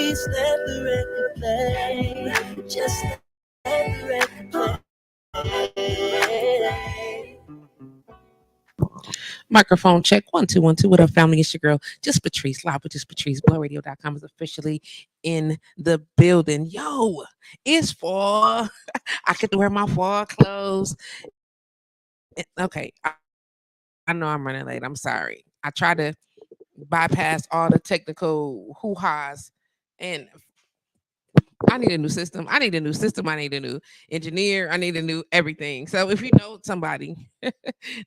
Please let the record play. Just let the record play. Microphone check 1 2 1 2. What up, family? It's your girl, Just Patrice. Live with Just Patrice. BlowRadio.com is officially in the building. Yo, it's fall. I get to wear my fall clothes. Okay, I know I'm running late. I'm sorry. I try to bypass all the technical hoo-has, and I need a new system. I need a new system. I need a new engineer. I need a new everything. So if you know somebody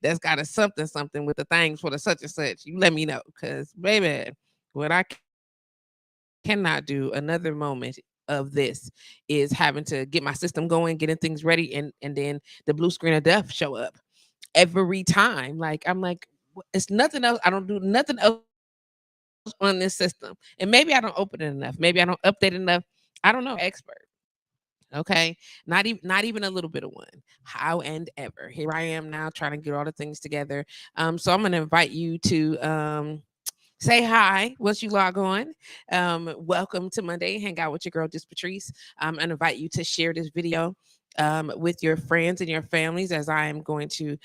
that's got a something with the things for the such and such, you let me know. Cause baby, what I cannot do another moment of this is having to get my system going, getting things ready, and then the blue screen of death show up every time. Like I'm like, it's nothing else. I don't do nothing else on this system. And maybe I don't open it enough. Maybe I don't update enough. I don't know. Expert. Okay. Not even a little bit of one. How and ever. Here I am now trying to get all the things together. So I'm gonna invite you to say hi once you log on. Welcome to Monday. Hang out with your girl, Just Patrice. And invite you to share this video with your friends and your families, as I am going to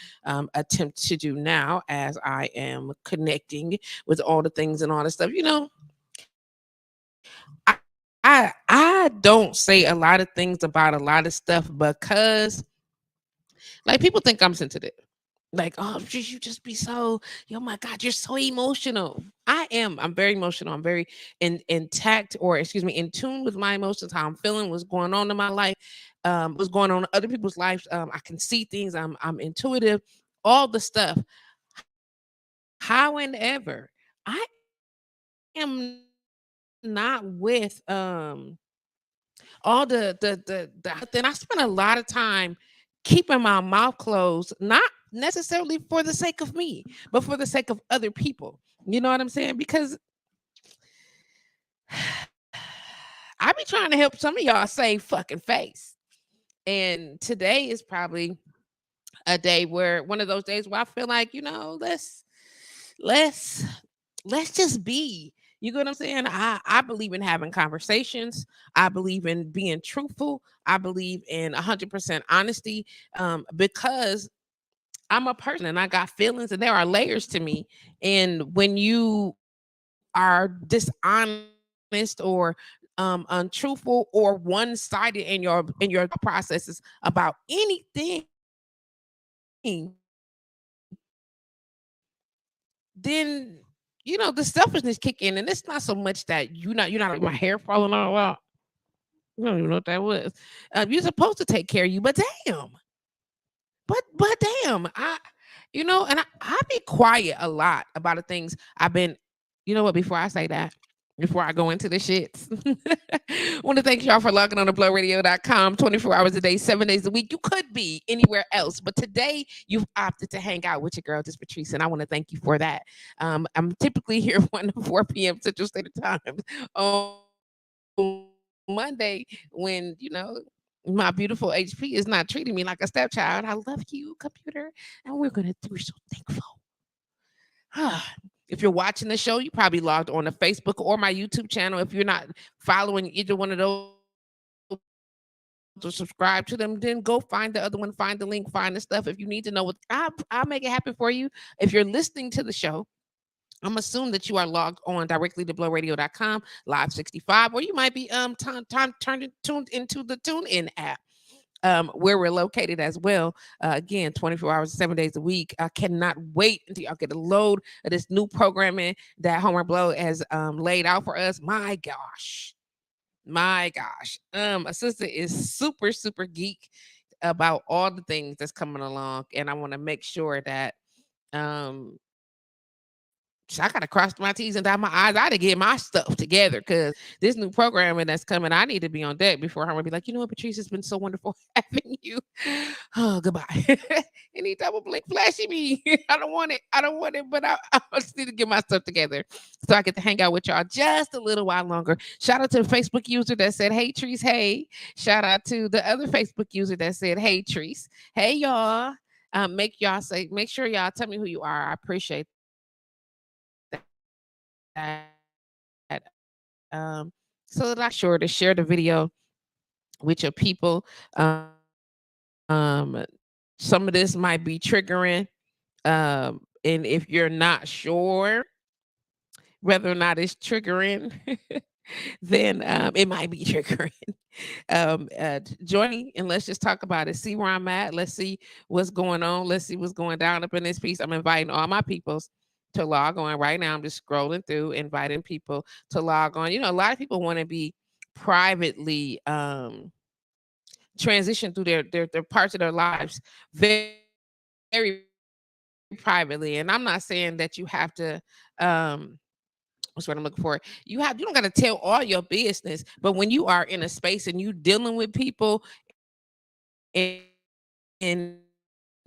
attempt to do now, as I am connecting with all the things and all the stuff. I don't say a lot of things about a lot of stuff because like people think I'm sensitive. Like, oh, you just be so, oh my God, you're so emotional. I am. I'm very emotional. I'm very intact, or excuse me, in tune with my emotions, how I'm feeling, what's going on in my life, what's going on in other people's lives. I can see things. I'm intuitive, all the stuff. How and ever, I am not with all the then I spend a lot of time keeping my mouth closed, not necessarily for the sake of me, but for the sake of other people. You know what I'm saying? Because I be trying to help some of y'all save fucking face. And today is probably a day where one of those days where I feel like, let's let's just be. You get what I'm saying? I believe in having conversations. I believe in being truthful. I believe in 100% honesty, because I'm a person and I got feelings and there are layers to me. And when you are dishonest or untruthful or one-sided in your processes about anything, then the selfishness kick in, and it's not so much that you're not like my hair falling all out. You don't even know what that was. You're supposed to take care of you, but damn, but damn, I be quiet a lot about the things I've been. You know what? Before I say that, before I go into the shits, want to thank y'all for logging on to blowradio.com 24 hours a day, 7 days a week. You could be anywhere else, but today you've opted to hang out with your girl, Just Patrice, and I want to thank you for that. I'm typically here 1 to 4 p.m. Central Standard Time on Monday when, my beautiful HP is not treating me like a stepchild. I love you, computer, and we're so thankful. If you're watching the show, you probably logged on to Facebook or my YouTube channel. If you're not following either one of those to subscribe to them, then go find the other one, find the link, find the stuff. If you need to know what, I'll make it happen for you. If you're listening to the show, I'm assuming that you are logged on directly to blowradio.com, live 65, or you might be tuned into the TuneIn app. Where we're located as well. Again, 24 hours, 7 days a week. I cannot wait until y'all get a load of this new programming that Homer Blow has laid out for us. My gosh. My gosh. A sister is super, super geek about all the things that's coming along. And I want to make sure that um I gotta cross my T's and dot my I's. I gotta get my stuff together because this new programming that's coming, I need to be on deck before I'm gonna be like, you know what, Patrice, it's been so wonderful having you. Oh, goodbye. Any double blink flashy me. I don't want it. I don't want it, but I just need to get my stuff together so I get to hang out with y'all just a little while longer. Shout out to the Facebook user that said, hey, Treese, hey. Shout out to the other Facebook user that said, hey, Treese. Hey, y'all. Make sure y'all tell me who you are. I appreciate that. so that I sure to share the video with your people. Some of this might be triggering. And if you're not sure whether or not it's triggering, then it might be triggering. Join me and let's just talk about it. See where I'm at. Let's see what's going on. Let's see what's going down up in this piece. I'm inviting all my peoples to log on right now. I'm just scrolling through, inviting people to log on. You know, a lot of people want to be privately transition through their parts of their lives very privately. And I'm not saying that you have to what's what I'm looking for. You don't got to tell all your business, but when you are in a space and you dealing with people and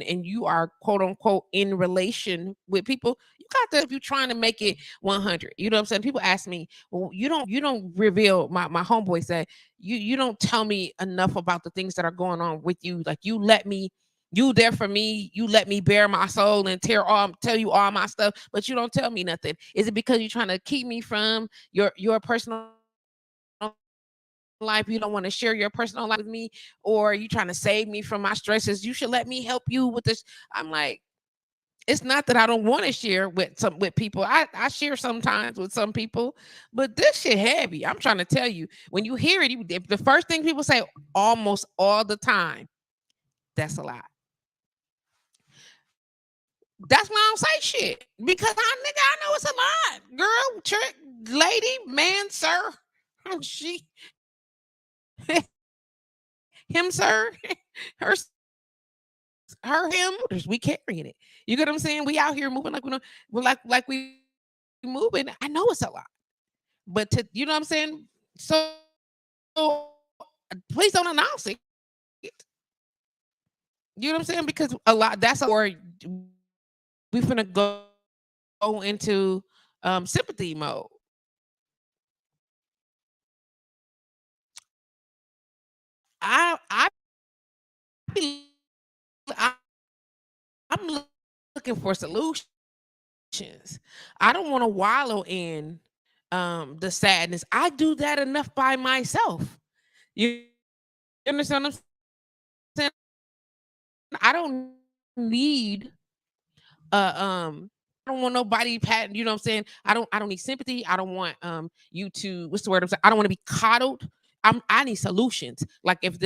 you are quote unquote in relation with people, you got to share your business. If you're trying to make it 100, you know what I'm saying? People ask me, well, you don't reveal my homeboy said, you don't tell me enough about the things that are going on with you. Like you there for me, you let me bare my soul and tell you all my stuff, but you don't tell me nothing. Is it because you're trying to keep me from your personal life? You don't want to share your personal life with me, or you trying to save me from my stresses? You should let me help you with this. I'm like, it's not that I don't want to share with people. I share sometimes with some people, but this shit heavy. I'm trying to tell you. When you hear it, the first thing people say almost all the time, that's a lie. That's why I don't say shit, because I know it's a lot. Girl, trick, lady, man, sir, she, him, sir, her, her, him. We carrying it. You get what I'm saying? We out here moving like we know, like we moving. I know it's a lot, but to you know what I'm saying. So please don't announce it. You know what I'm saying? Because a lot that's a lot before we finna go into sympathy mode. I be I'm looking for solutions. I don't want to wallow in the sadness. I do that enough by myself. You understand what I'm saying? I don't need I don't want nobody patting, you know what I'm saying? I don't need sympathy. I don't want you to what's the word I'm saying? I don't want to be coddled. I need solutions. Like if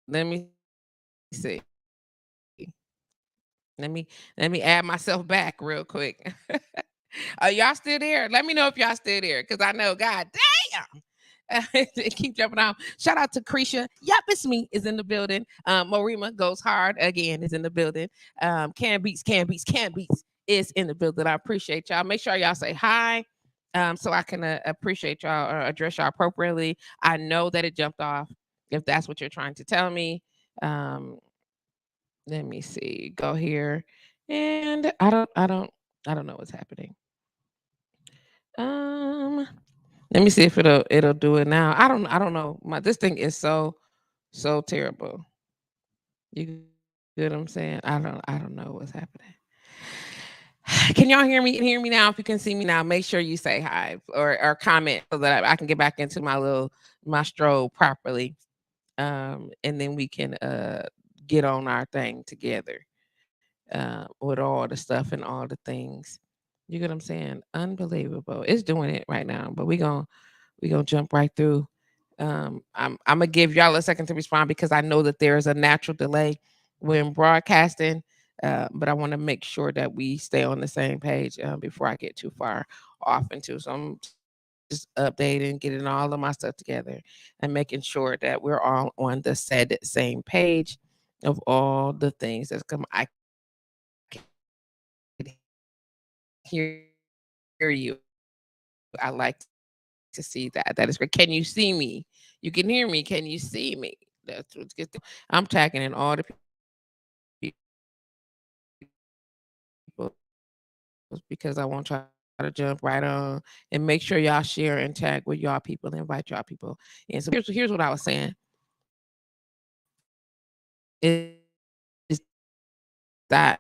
let me see. Let me add myself back real quick. Are y'all still there? Let me know if y'all still there, because I know, God damn, it keep jumping out. Shout out to Cretia. Yep, it's me. Is in the building. Morima goes hard again. Is in the building. Can beats is in the building. I appreciate y'all. Make sure y'all say hi, so I can appreciate y'all or address y'all appropriately. I know that it jumped off. If that's what you're trying to tell me, um, let me see. Go here, and I don't know what's happening. Um, Let me see if it'll do it now. I don't know. This thing is so terrible. You get what I'm saying? I don't know what's happening. Can y'all hear me? Hear me now? If you can see me now, make sure you say hi or comment so that I can get back into my stroll properly. And then we can get on our thing together with all the stuff and all the things. You get what I'm saying? Unbelievable. It's doing it right now, but we gonna jump right through. I'm gonna give y'all a second to respond because I know that there is a natural delay when broadcasting, but I want to make sure that we stay on the same page before I get too far off into. So I'm just updating, getting all of my stuff together, and making sure that we're all on the said same page of all the things that's come. I can hear you. I like to see that. That is great. Can you see me? You can hear me. Can you see me? That's what's good. I'm tagging in all the people because I want y'all to jump right on and make sure y'all share and tag with y'all people and invite y'all people. And so here's what I was saying is that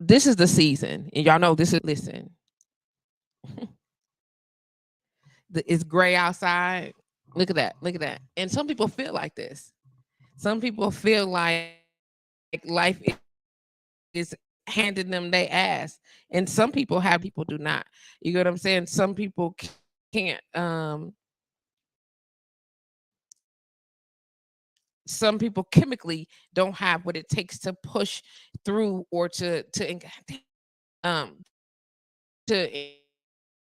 this is the season, and y'all know this is listen. It's gray outside. Look at that. Look at that. And some people feel like this. Some people feel like life is handing them their ass. And some people have people do not. You get what I'm saying? Some people can't some people chemically don't have what it takes to push through or to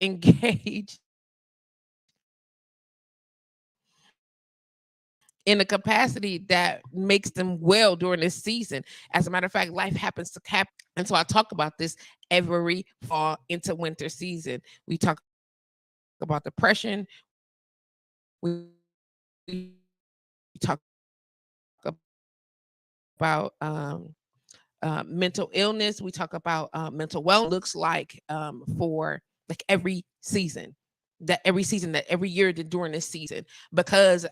engage in a capacity that makes them well during this season. As a matter of fact, life happens to happen. And so I talk about this every fall into winter season. We talk about depression. We talk about mental illness. We talk about mental wellness. Looks like for like every season, that every year during this season, because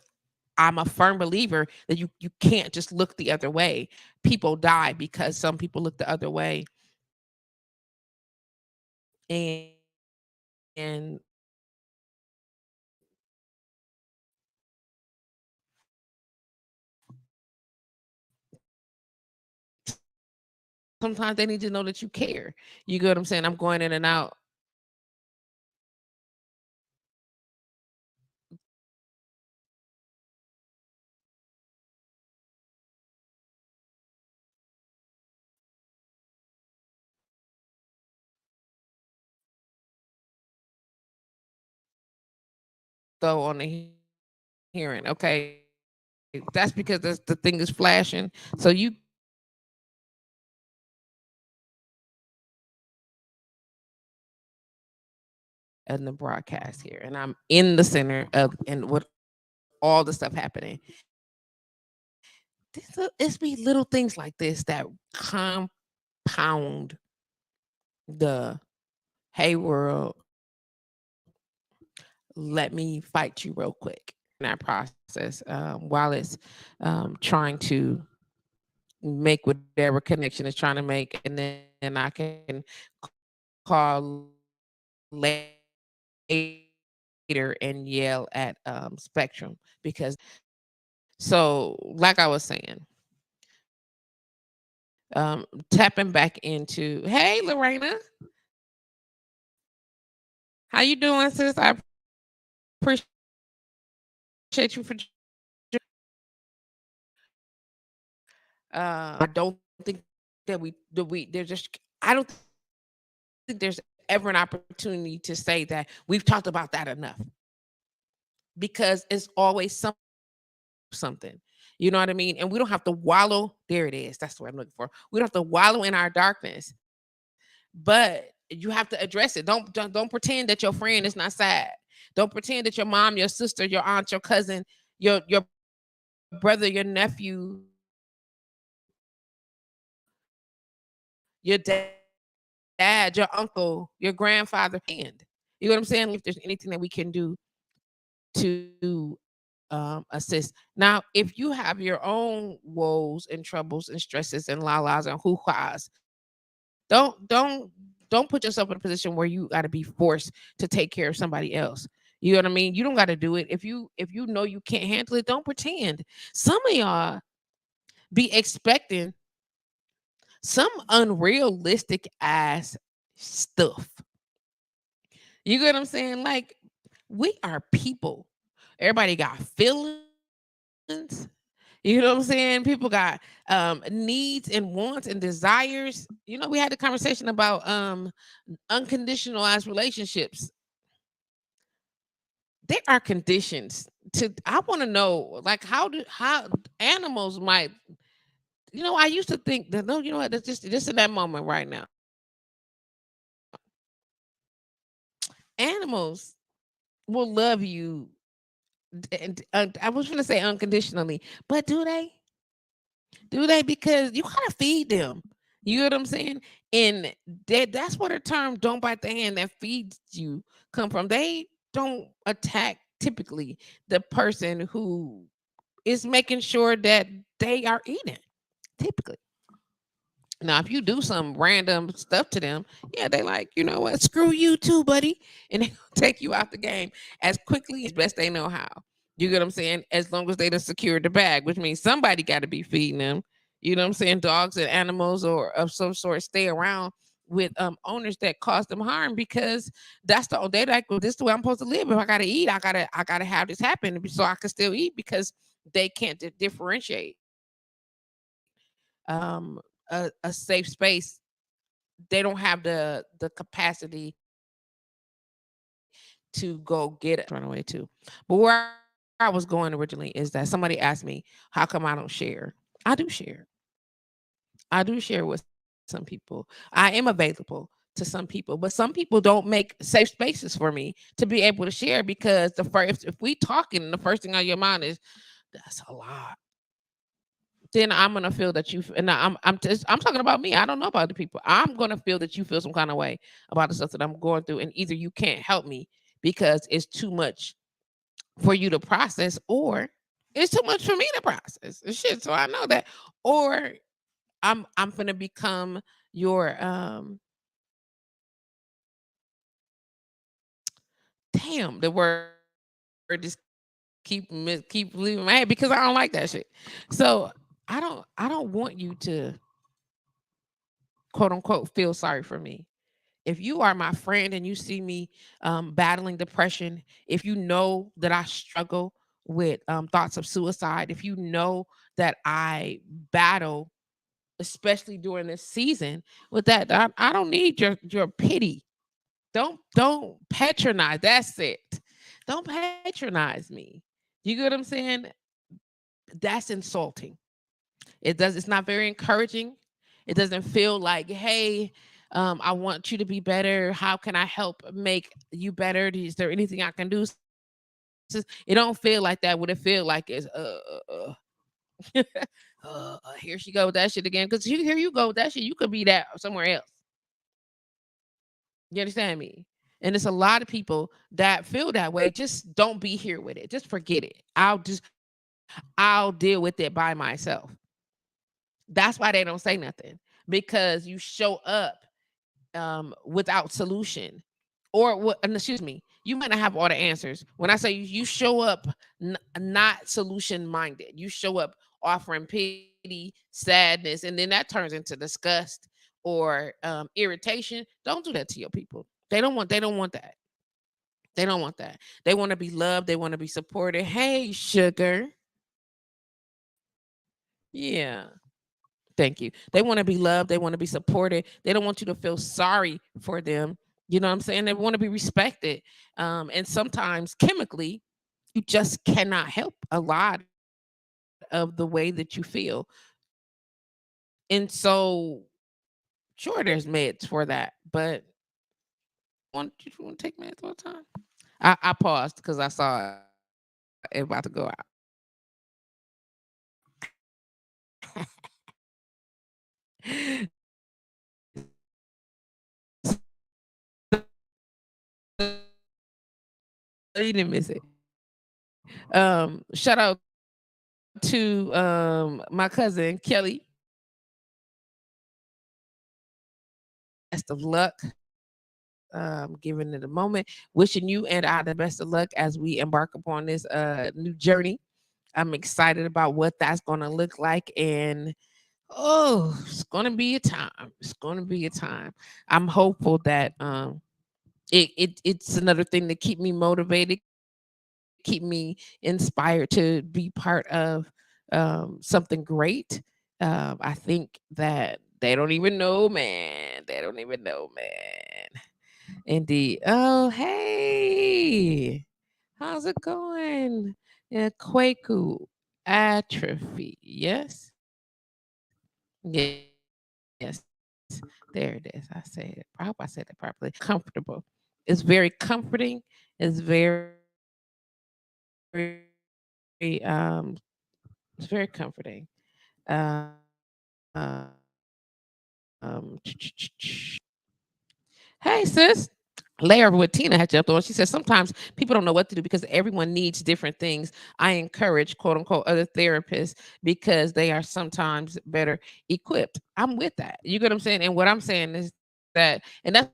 I'm a firm believer that you can't just look the other way. People die because some people look the other way, and sometimes they need to know that you care. You get what I'm saying? I'm going in and out though on the hearing. Okay, that's because the thing is flashing. So you in the broadcast here, and I'm in the center of and with all the stuff happening. It's be little things like this that compound the hey world, let me fight you real quick in that process while it's trying to make whatever connection it's trying to make, and then I can call later and yell at Spectrum because they don't know what I'm talking about. So like I was saying, tapping back into hey Lorena, how you doing, sis? I appreciate you for joining me. I don't think there's just I don't think there's ever an opportunity to say that we've talked about that enough, because it's always something. You know what I mean? And we don't have to wallow. There it is. That's what I'm looking for. We don't have to wallow in our darkness, but you have to address it. Don't pretend that your friend is not sad. Don't pretend that your mom, your sister, your aunt, your cousin, your brother, your nephew is not going through the same thing that you're going through. your dad, your uncle, your grandfather, and you know what I'm saying? If there's anything that we can do to assist. Now, if you have your own woes and troubles and stresses and la-las and hoo-ha's, don't put yourself in a position where you got to be forced to take care of somebody else. You know what I mean? You don't got to do it. If you know you can't handle it, don't pretend. Some of y'all be expecting some unrealistic ass stuff. You get what I'm saying? Like, we are people. Everybody got feelings. You know what I'm saying? People got needs and wants and desires. You know, we had the conversation about unconditional as relationships. There are conditions to I want to know, like, how animals might, I used to think that, no, you know what, that's just in that moment right now. Animals will love you, and I was going to say unconditionally, but do they? Do they? Because you gotta feed them. You know what I'm saying? And that's where the term "don't bite the hand that feeds you" come from. They don't attack typically the person who is making sure that they are eating. Typically. Now, if you do some random stuff to them, yeah, they like, you know what, screw you too, buddy. And they take you out the game as quickly as best they know how. You get what I'm saying? As long as they done secured the bag, which means somebody got to be feeding them. You know what I'm saying? Dogs and animals or of some sort stay around with owners that cause them harm, because that's they like, well, this is the way I'm supposed to live. If I gotta eat, I gotta have this happen so I can still eat, because they can't differentiate a safe space. They don't have the capacity to go get it run away too. But where I was going originally is that somebody asked me, how come I don't share? I do share. I do share with some people. I am available to some people, but some people don't make safe spaces for me to be able to share, because the first, if we talking and the first thing on your mind is, that's a lot, then I'm gonna feel that and I'm talking about me. I don't know about other people. I'm gonna feel that you feel some kind of way about the stuff that I'm going through, and either you can't help me because it's too much for you to process, or it's too much for me to process. And shit, so I know that, or I'm gonna become your damn, the word just keep leaving my head because I don't like that shit. So I don't want you to, quote unquote, feel sorry for me. If you are my friend and you see me battling depression, if you know that I struggle with thoughts of suicide, if you know that I battle, especially during this season, with that, I don't need your pity. Don't patronize. That's it. Don't patronize me. You get what I'm saying? That's insulting. It's not very encouraging. It doesn't feel like, hey, I want you to be better. How can I help make you better? Is there anything I can do? It don't feel like that. What it feel like is here she go with that shit again. Because here you go with that shit. You could be that somewhere else. You understand me? And it's a lot of people that feel that way. Just don't be here with it. Just forget it. I'll deal with it by myself. That's why they don't say nothing, because you show up without solution, or what? Excuse me. You might not have all the answers. When I say you show up not solution minded, you show up offering pity, sadness, and then that turns into disgust or irritation. Don't do that to your people. They don't want. They don't want that. They don't want that. They want to be loved. They want to be supported. Hey, sugar. Yeah. Thank you. They want to be loved. They want to be supported. They don't want you to feel sorry for them. You know what I'm saying? They want to be respected. And sometimes chemically, you just cannot help a lot of the way that you feel. And so, sure, there's meds for that, but you want to take meds all the time? I paused because I saw it about to go out. Sorry, y'all. you didn't miss it. Shout out to my cousin Kelly. Best of luck. Giving it a moment. Wishing you and I the best of luck as we embark upon this new journey. I'm excited about what that's gonna look like, and oh, it's gonna be a time. It's gonna be a time. I'm hopeful that it's another thing to keep me motivated, keep me inspired to be part of something great. I think that they don't even know, man. They don't even know, man. Indeed. Oh, hey. How's it going? Yeah, Kwaku atrophy. Yes. Yes. There it is. I said it. I hope I said it properly. Comfortable. It's very comforting. It's very it's very comforting. Hey sis. Layer what Tina had jumped on. She says sometimes people don't know what to do because everyone needs different things. I encourage quote unquote other therapists because they are sometimes better equipped. I'm with that. You get what I'm saying? And what I'm saying is that, and that's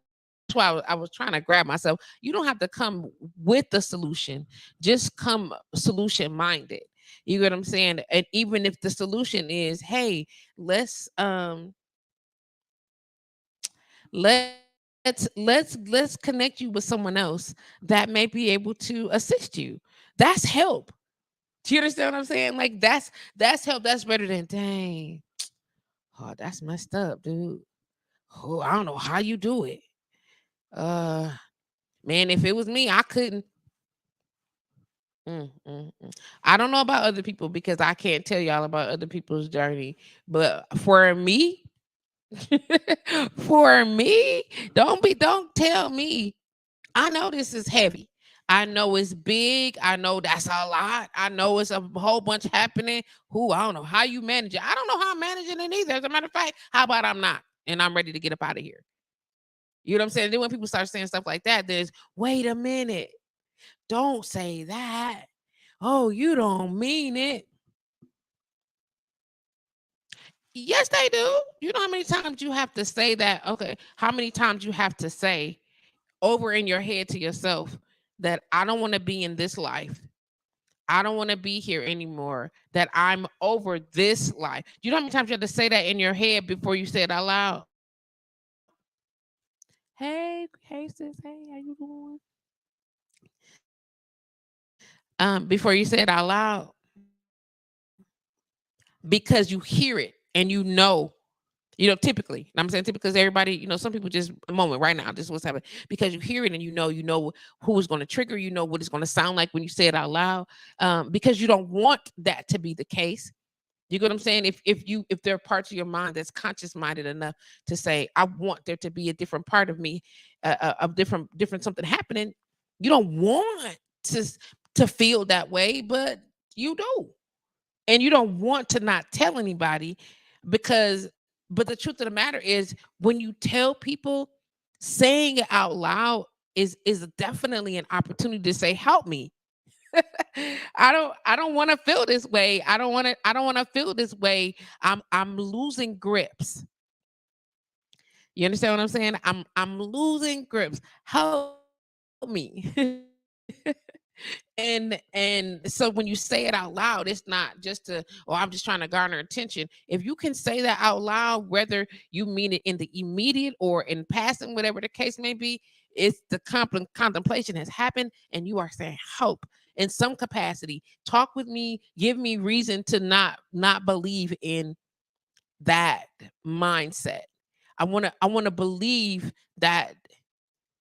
why I was trying to grab myself. You don't have to come with the solution, just come solution minded. You get what I'm saying? And even if the solution is, hey, let's let's connect you with someone else that may be able to assist you. That's help. Do you understand what I'm saying? Like that's help. That's better than dang. Oh, that's messed up, dude. Oh, I don't know how you do it. Uh Man, if it was me, I couldn't. I don't know about other people because I can't tell y'all about other people's journey. But for me, for me, don't tell me. I know this is heavy. I know it's big. I know that's a lot. I know it's a whole bunch happening. Who I don't know how you manage it. I don't know how I'm managing it either. As a matter of fact, how about I'm not and I'm ready to get up out of here. You know what I'm saying? Then when people start saying stuff like that, there's wait a minute. Don't say that. Oh, you don't mean it. Yes, they do. You know how many times you have to say that? Okay. How many times you have to say over in your head to yourself that I don't want to be in this life. I don't want to be here anymore. That I'm over this life. You know how many times you have to say that in your head before you say it out loud? Hey, sis. Hey, how you doing? Before you say it out loud, because you hear it and you know. Typically, and I'm saying typically because everybody, some people just a moment right now, this is what's happening because you hear it and you know who is going to trigger, you know what it's going to sound like when you say it out loud, because you don't want that to be the case. You get what I'm saying? If there are parts of your mind that's conscious minded enough to say, I want there to be a different part of me, of different something happening, you don't want to to feel that way, but you do, and you don't want to not tell anybody because but the truth of the matter is when you tell people, saying it out loud is definitely an opportunity to say help me. I don't want to feel this way. I don't want to feel this way. I'm losing grips. You understand what I'm saying? I'm losing grips. Help me. And so when you say it out loud, it's not just to, oh, I'm just trying to garner attention. If you can say that out loud, whether you mean it in the immediate or in passing, whatever the case may be, it's the contemplation has happened and you are saying hope in some capacity. Talk with me, give me reason to not believe in that mindset. I want to believe that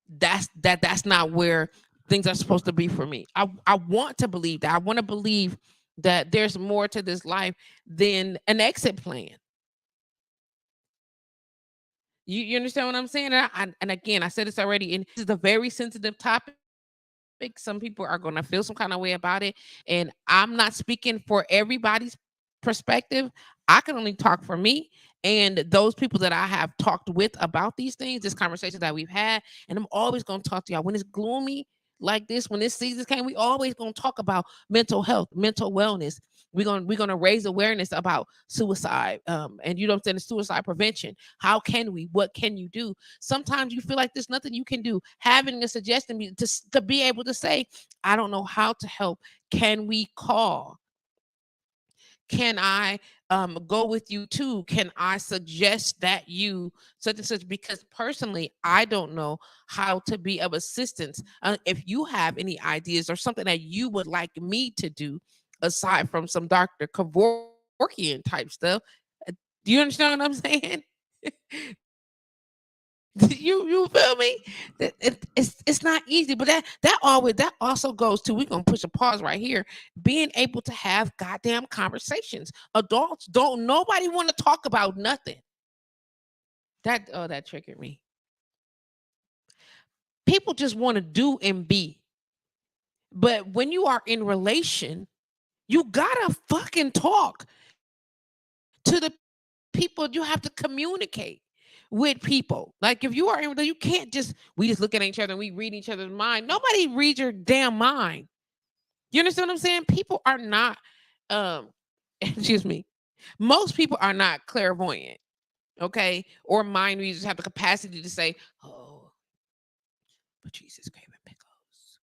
that's not where things are supposed to be for me. I want to believe that. I want to believe that there's more to this life than an exit plan. You understand what I'm saying? And again, I said this already, and this is a very sensitive topic. Some people are going to feel some kind of way about it, and I'm not speaking for everybody's perspective. I can only talk for me and those people that I have talked with about these things, this conversation that we've had, and I'm always going to talk to y'all when it's gloomy. like this, when this season came, we always gonna talk about mental health, mental wellness. We're gonna raise awareness about suicide, and you know what I'm saying, suicide prevention. How can we? What can you do? Sometimes you feel like there's nothing you can do. Having a suggestion to be able to say, I don't know how to help. Can we call? Can I go with you too? Can I suggest that you such and such? Because personally, I don't know how to be of assistance. If you have any ideas or something that you would like me to do, aside from some Dr. Kevorkian type stuff, uh, do you understand what I'm saying? You feel me? It's not easy, but that also goes to, we're gonna push a pause right here. Being able to have goddamn conversations. Adults don't nobody want to talk about nothing. That triggered me. People just want to do and be. But when you are in relation, you gotta fucking talk to the people. You have to communicate with people. Like if you are in, you can't just, we just look at each other and we read each other's mind. Nobody reads your damn mind. You understand what I'm saying? People are not, excuse me. Most people are not clairvoyant, okay, or mind readers have the capacity to say, "Oh, Patrice is craving pickles.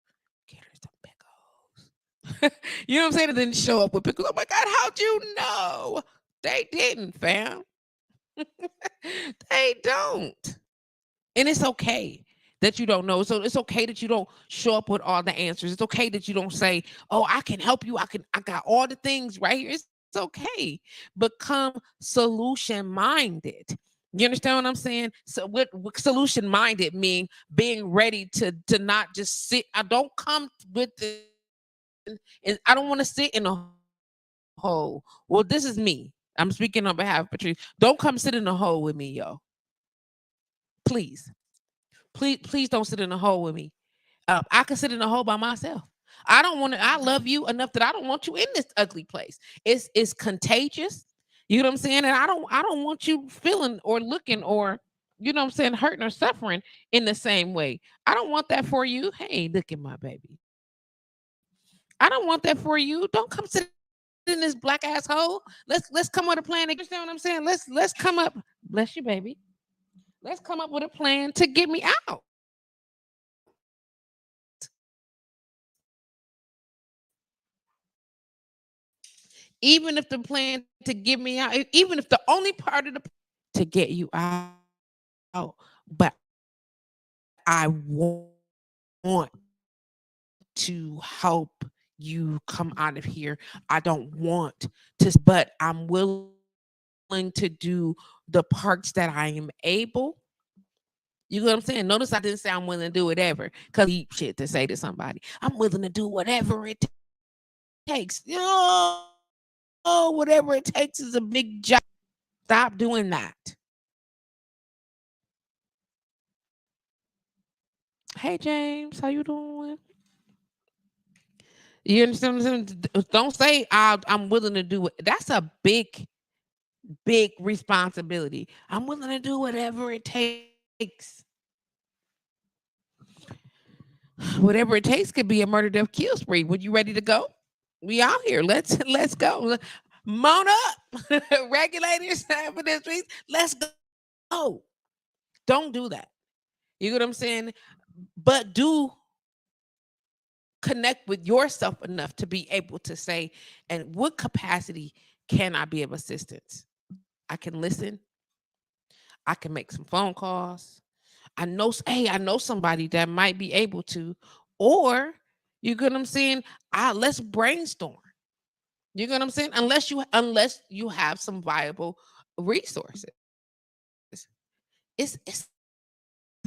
Get her some pickles." You know what I'm saying? And then show up with pickles. Oh my God, how'd you know? They didn't, fam. They don't. And it's okay that you don't know. So it's okay that you don't show up with all the answers. It's okay that you don't say, "Oh, I can help you. I got all the things right here." It's okay. Become solution minded. You understand what I'm saying? So with solution minded mean being ready to not just sit. I don't come with and I don't want to sit in a hole. Well, this is me. I'm speaking on behalf of Patrice. Don't come sit in a hole with me, yo. Please. Please don't sit in a hole with me. I can sit in a hole by myself. I don't want to. I love you enough that I don't want you in this ugly place. It's contagious. You know what I'm saying? And I don't want you feeling or looking or, you know what I'm saying, hurting or suffering in the same way. I don't want that for you. Hey, look at my baby. I don't want that for you. Don't come sit in this black asshole. Let's come with a plan. You understand what I'm saying? Let's come up. Bless you, baby. Let's come up with a plan to get me out. Even if the plan to get me out, even if the only part of the to get you out, but I want to help you come out of here. I don't want to, but I'm willing to do the parts that I am able. You know what I'm saying? Notice I didn't say I'm willing to do whatever because deep shit to say to somebody. I'm willing to do whatever it takes. Oh, whatever it takes is a big job. Stop doing that. Hey James, how you doing? You understand what I'm saying? Don't say I'm willing to do it. That's a big responsibility. I'm willing to do whatever it takes. Whatever it takes could be a murder, death, kill spree. Would you ready to go? We out here. Let's go. Mount up, regulators for this streets. Let's go. Don't do that. You get what I'm saying? But do connect with yourself enough to be able to say, and what capacity can I be of assistance? I can listen. I can make some phone calls. I know somebody that might be able to, or you get what I'm saying? Let's brainstorm. You get what I'm saying? Unless you have some viable resources. It's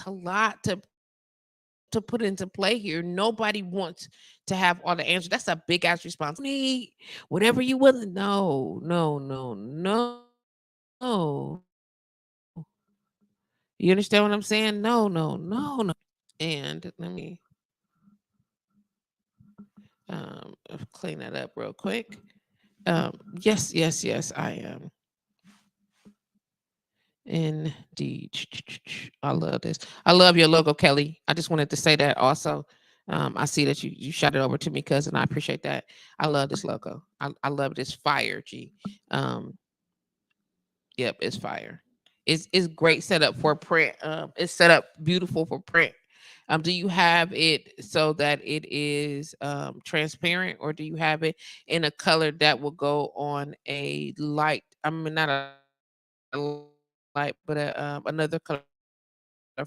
a lot to put into play here. Nobody wants to have all the answers. That's a big ass responsibility. Need whatever you willing. No. You understand what I'm saying? No. And let me clean that up real quick. Yes, I am. Indeed. I love this. I love your logo, Kelly. I just wanted to say that also. I see that you shot it over to me, cousin. I appreciate that. I love this logo. I love this fire. G. Um, yep, it's fire. It's great setup for print. It's set up beautiful for print. Do you have it so that it is transparent, or do you have it in a color that will go on a light? I mean, not a light, but another color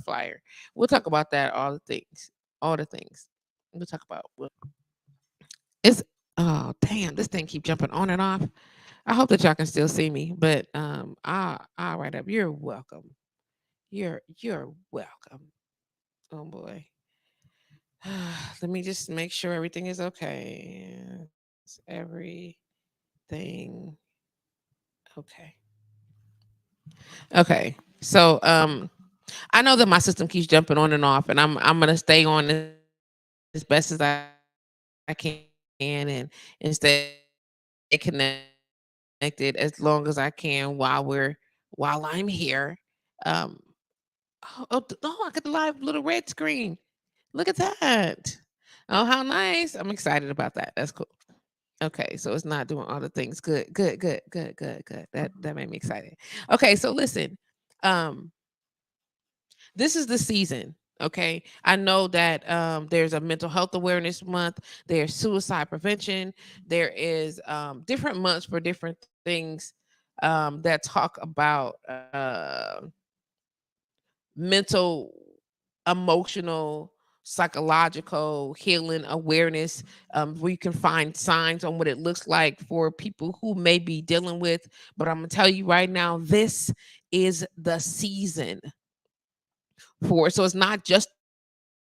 flyer. We'll talk about that. All the things, all the things. We'll talk about. It's oh damn, this thing keep jumping on and off. I hope that y'all can still see me, but I write up. You're welcome. You're welcome. Oh boy. Let me just make sure everything is okay. Is everything okay? Okay. So I know that my system keeps jumping on and off, and I'm gonna stay on as best as I can and stay connected as long as I can while I'm here. Um oh, I got the live little red screen. Look at that. Oh, how nice. I'm excited about that. That's cool. Okay, so it's not doing all the things. Good. That made me excited. Okay, so listen. Um this is the season. Okay, I know that there's a mental health awareness month. There's suicide prevention. There is different months for different things that talk about mental, emotional, psychological healing awareness, where you can find signs on what it looks like for people who may be dealing with. But I'm gonna tell you right now, this is the season for. So it's not just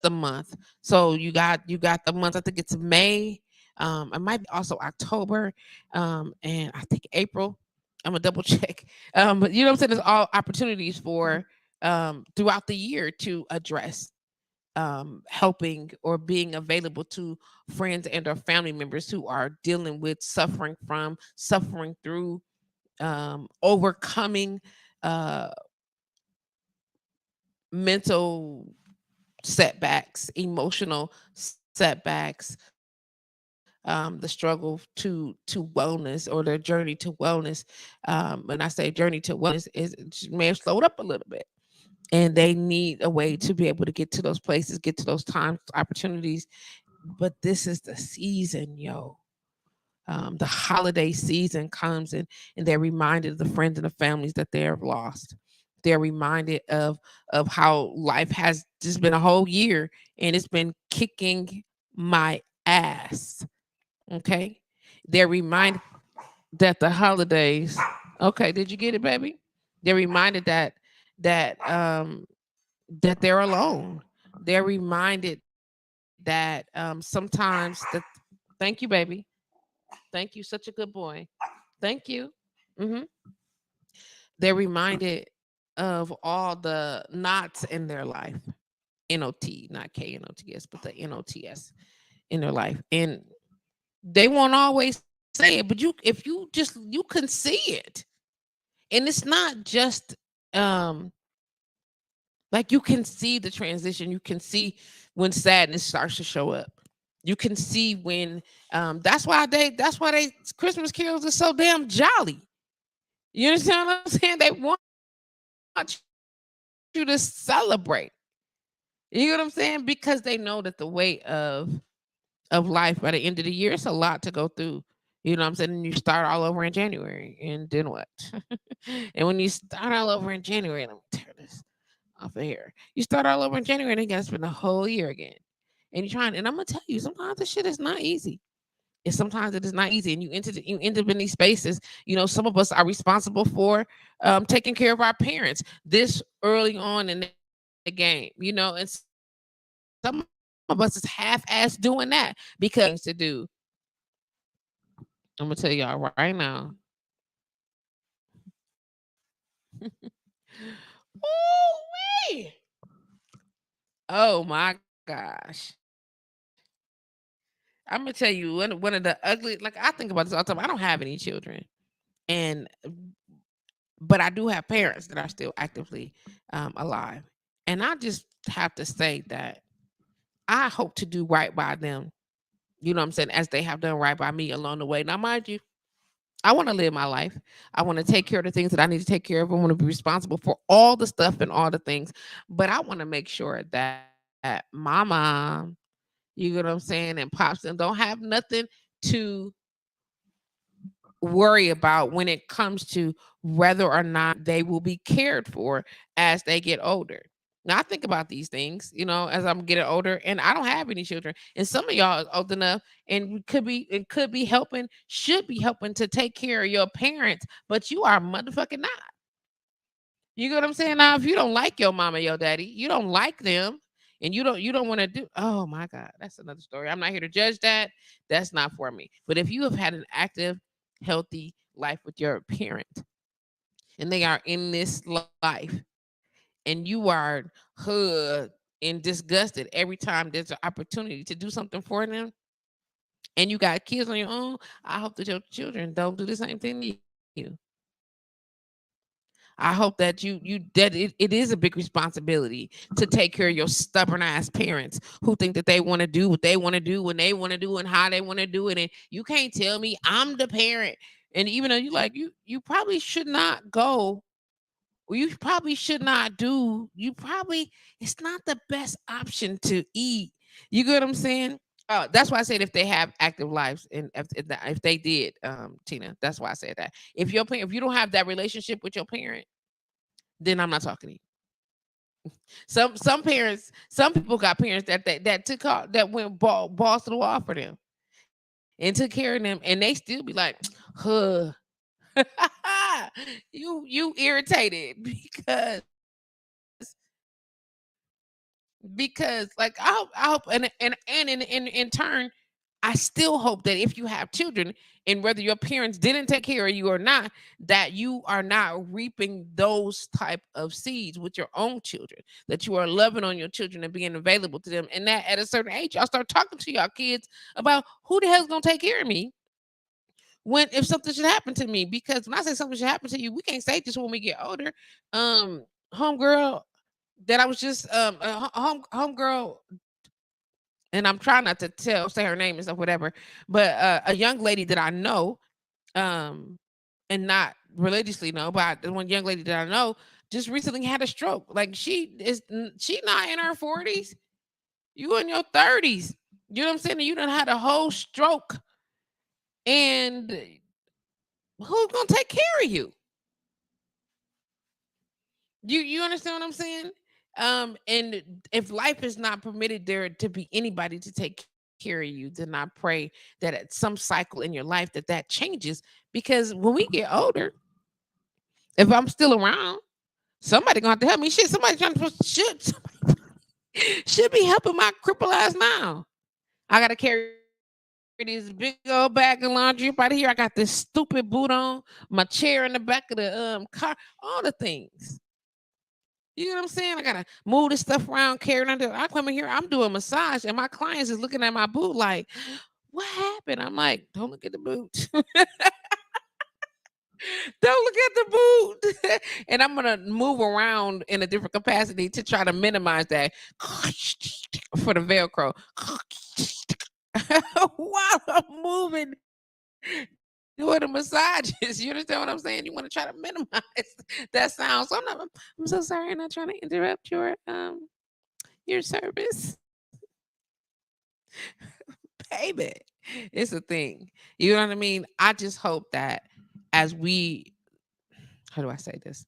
a month. So you got the month. I think it's May. It might be also October, and I think April. I'm gonna double check. But you know what I'm saying? There's all opportunities for throughout the year to address helping or being available to friends and or family members who are dealing with suffering through, overcoming uh, mental setbacks, emotional setbacks, the struggle to wellness or their journey to wellness. When I say journey to wellness, is it may have slowed up a little bit, and they need a way to be able to get to those places, get to those times, opportunities. But this is the season, yo. The holiday season comes, and they're reminded of the friends and the families that they have lost. They're reminded of how life has just been a whole year, and it's been kicking my ass. Okay. They're reminded that the holidays, okay, did you get it, baby? They're reminded that they're alone. They're reminded that sometimes that, thank you, baby. Thank you, such a good boy. Thank you. Hmm. They're reminded of all the knots in their life. NOT, not KNOTS, but the NOTS in their life. And they won't always say it, but you can see it. And it's not just um like, you can see the transition. You can see when sadness starts to show up. You can see when that's why they Christmas carols are so damn jolly. You understand what I'm saying? They want you to celebrate. You know what I'm saying? Because they know that the weight of life by the end of the year, it's a lot to go through. You know what I'm saying? And you start all over in January, and then what? And when you start all over in January, let me turn this off of here. You start all over in January, and then you gotta spend the whole year again. And you're trying, and I'm gonna tell you, sometimes this shit is not easy. And sometimes it is not easy. And you end up in these spaces. Some of us are responsible for taking care of our parents this early on in the game. And some of us is half-ass doing that because we got other things to do. I'm gonna tell y'all right now. Ooh-wee. Oh my gosh. I'm gonna tell you one of the ugly, like, I think about this all the time. I don't have any children. And but I do have parents that are still actively alive. And I just have to say that I hope to do right by them. You know what I'm saying? As they have done right by me along the way. Now, mind you, I want to live my life. I want to take care of the things that I need to take care of. I want to be responsible for all the stuff and all the things. But I want to make sure that my mom, you know what I'm saying, and pops and don't have nothing to worry about when it comes to whether or not they will be cared for as they get older. Now I think about these things, as I'm getting older, and I don't have any children. And some of y'all is old enough and could be helping, should be helping to take care of your parents, but you are motherfucking not. You get what I'm saying? Now, if you don't like your mama, your daddy, you don't like them, and you don't want to do. Oh my God, that's another story. I'm not here to judge that. That's not for me. But if you have had an active, healthy life with your parent, and they are in this life, and you are hood and disgusted every time there's an opportunity to do something for them, and you got kids on your own, I hope that your children don't do the same thing to you. I hope that it is a big responsibility to take care of your stubborn ass parents who think that they want to do what they want to do when they want to do and how they want to do it. And you can't tell me I'm the parent. And even though you probably should not go, or you probably should not do, it's not the best option to eat. You get what I'm saying? That's why I said if they have active lives, and if they did, Tina, that's why I said that. If you don't have that relationship with your parent, then I'm not talking to you. Some parents, some people got parents that took off, that went balls to the wall for them and took care of them, and they still be like, huh. You irritated because like I hope, and in turn, I still hope that if you have children, and whether your parents didn't take care of you or not, that you are not reaping those type of seeds with your own children, that you are loving on your children and being available to them, and that at a certain age y'all start talking to y'all kids about who the hell's gonna take care of me when, if something should happen to me. Because when I say something should happen to you, we can't say just when we get older. Homegirl that I was just homegirl, and I'm trying not to say her name and stuff, whatever. But a young lady that I know, um, and not religiously know, but the one young lady that I know just recently had a stroke. Like she not in her 40s. You in your 30s. You know what I'm saying? You done had a whole stroke, and who's gonna take care of you? You understand what I'm saying? And if life is not permitted there to be anybody to take care of you, then I pray that at some cycle in your life that changes. Because when we get older, if I'm still around, somebody gonna have to help me. Shit, somebody trying to should be helping my cripple ass now. I gotta carry this big old bag of laundry up out of here. I got this stupid boot on, my chair in the back of the car, all the things. You know what I'm saying? I gotta move this stuff around, carry it under. I come in here, I'm doing massage, and my clients is looking at my boot like, "What happened?" I'm like, "Don't look at the boot. Don't look at the boot." And I'm gonna move around in a different capacity to try to minimize that for the Velcro while I'm moving, doing the massages. You understand what I'm saying? You want to try to minimize that sound. So I'm so sorry. I'm not trying to interrupt your service, baby. It's a thing. You know what I mean? I just hope that as we, how do I say this?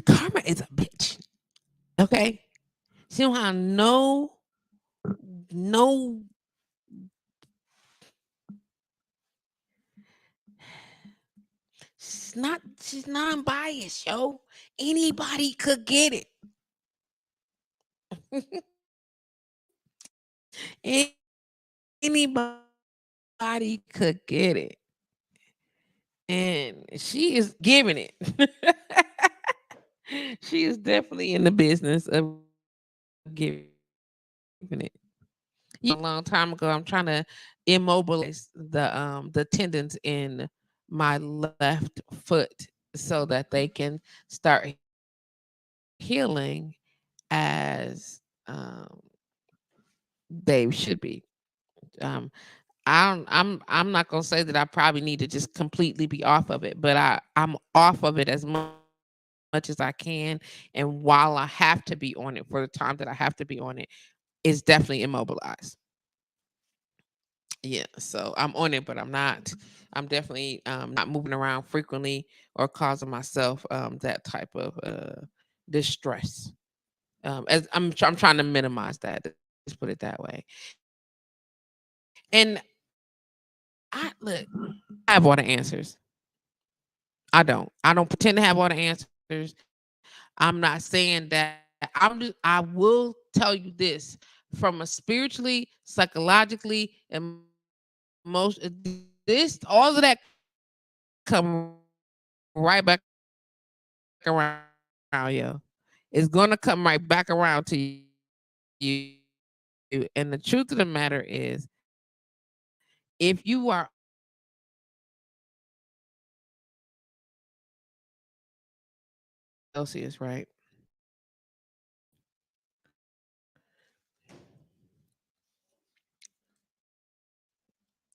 Karma is a bitch. Okay. She don't have no, she's non-biased, yo. Anybody could get it. Anybody could get it. And she is giving it. She is definitely in the business of giving it. You know, a long time ago, I'm trying to immobilize the tendons in my left foot so that they can start healing healing as they should be. Um, I'm not gonna say that I probably need to just completely be off of it, but I'm off of it as much as I can. And while I have to be on it for the time that I have to be on it, it's definitely immobilized. Yeah, so I'm on it, but I'm not. I'm definitely not moving around frequently or causing myself that type of distress. As I'm trying to minimize that. Let's put it that way. And I look, I don't have all the answers. I don't. I don't pretend to have all the answers. I'm not saying that I will tell you this from a spiritually, psychologically, emotion this all of that come right back around, yo. It's gonna come right back around to you. And the truth of the matter is, if you are Celsius, right?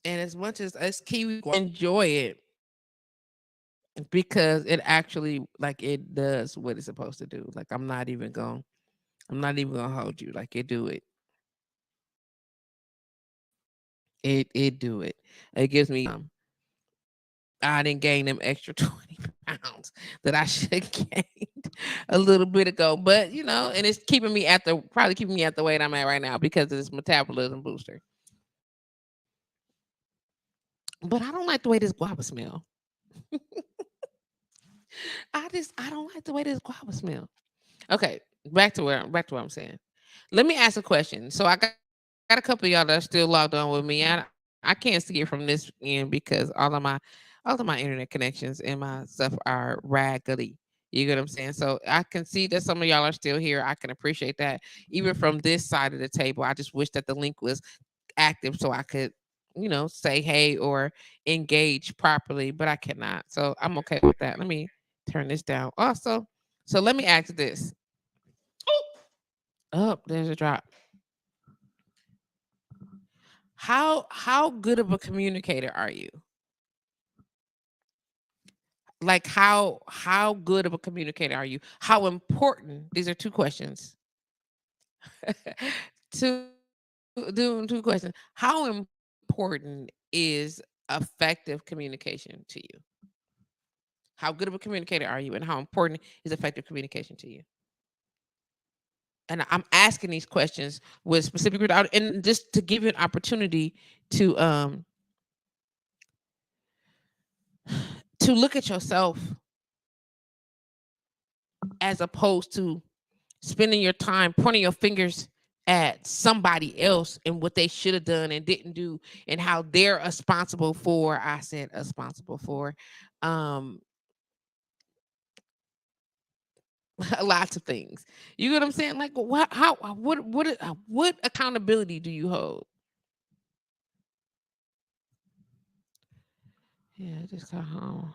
And as much as us Kiwis enjoy it because it actually like it does what it's supposed to do. Like I'm not even gonna hold you. Like it do it. It do it. It gives me I didn't gain them extra 20 pounds that I should have gained a little bit ago. But and it's keeping me at the probably keeping me at the weight I'm at right now because of this metabolism booster. But I don't like the way this guava smell. I don't like the way this guava smell. Okay, back to what I'm saying. Let me ask a question. So I got a couple of y'all that are still logged on with me. I can't see it from this end because all of my internet connections and my stuff are raggedy. You get what I'm saying? So I can see that some of y'all are still here. I can appreciate that. Even from this side of the table, I just wish that the link was active so I could, say hey or engage properly, but I cannot. So I'm okay with that. Let me turn this down. Also, so let me ask this. Oh, there's a drop. How good of a communicator are you? Like how good of a communicator are you? How important? These are two questions. Two questions. How important is effective communication to you? How good of a communicator are you, and how important is effective communication to you? And I'm asking these questions with specific and just to give you an opportunity to to look at yourself as opposed to spending your time pointing your fingers at somebody else and what they should have done and didn't do and how they're responsible for I said responsible for um lots of things. You get what I'm saying? Like what accountability do you hold? Yeah, I just got home.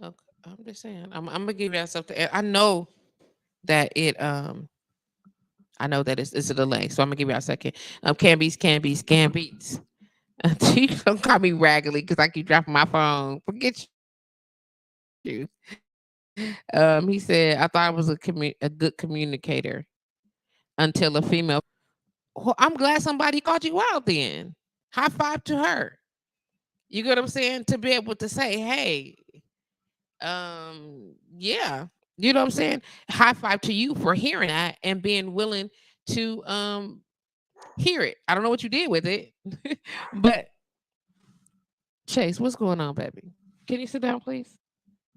Okay, I'm just saying. I'm gonna give y'all something. That it I know that it's a delay, so I'm gonna give y'all a second. Can beats. You don't call me raggedy because I keep dropping my phone. Forget you. He said I thought I was a good communicator until a female. Well, I'm glad somebody called you out then. High five to her. You get what I'm saying? To be able to say, hey, yeah. You know what I'm saying? High five to you for hearing that and being willing to hear it. I don't know what you did with it, but Chase, what's going on, baby? Can you sit down, please?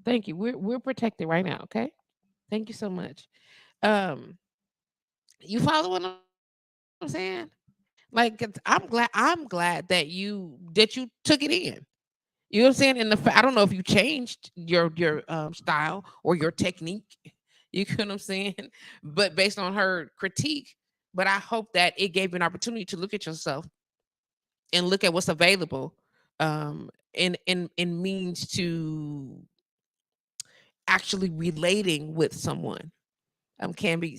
Thank you. We're protected right now, okay? Thank you so much. Um, you follow what I'm saying? Like 'cause I'm glad that you took it in. You know what I'm saying? And I don't know if you changed your style or your technique. You know what I'm saying? But based on her critique, but I hope that it gave you an opportunity to look at yourself and look at what's available, in means to actually relating with someone. Canby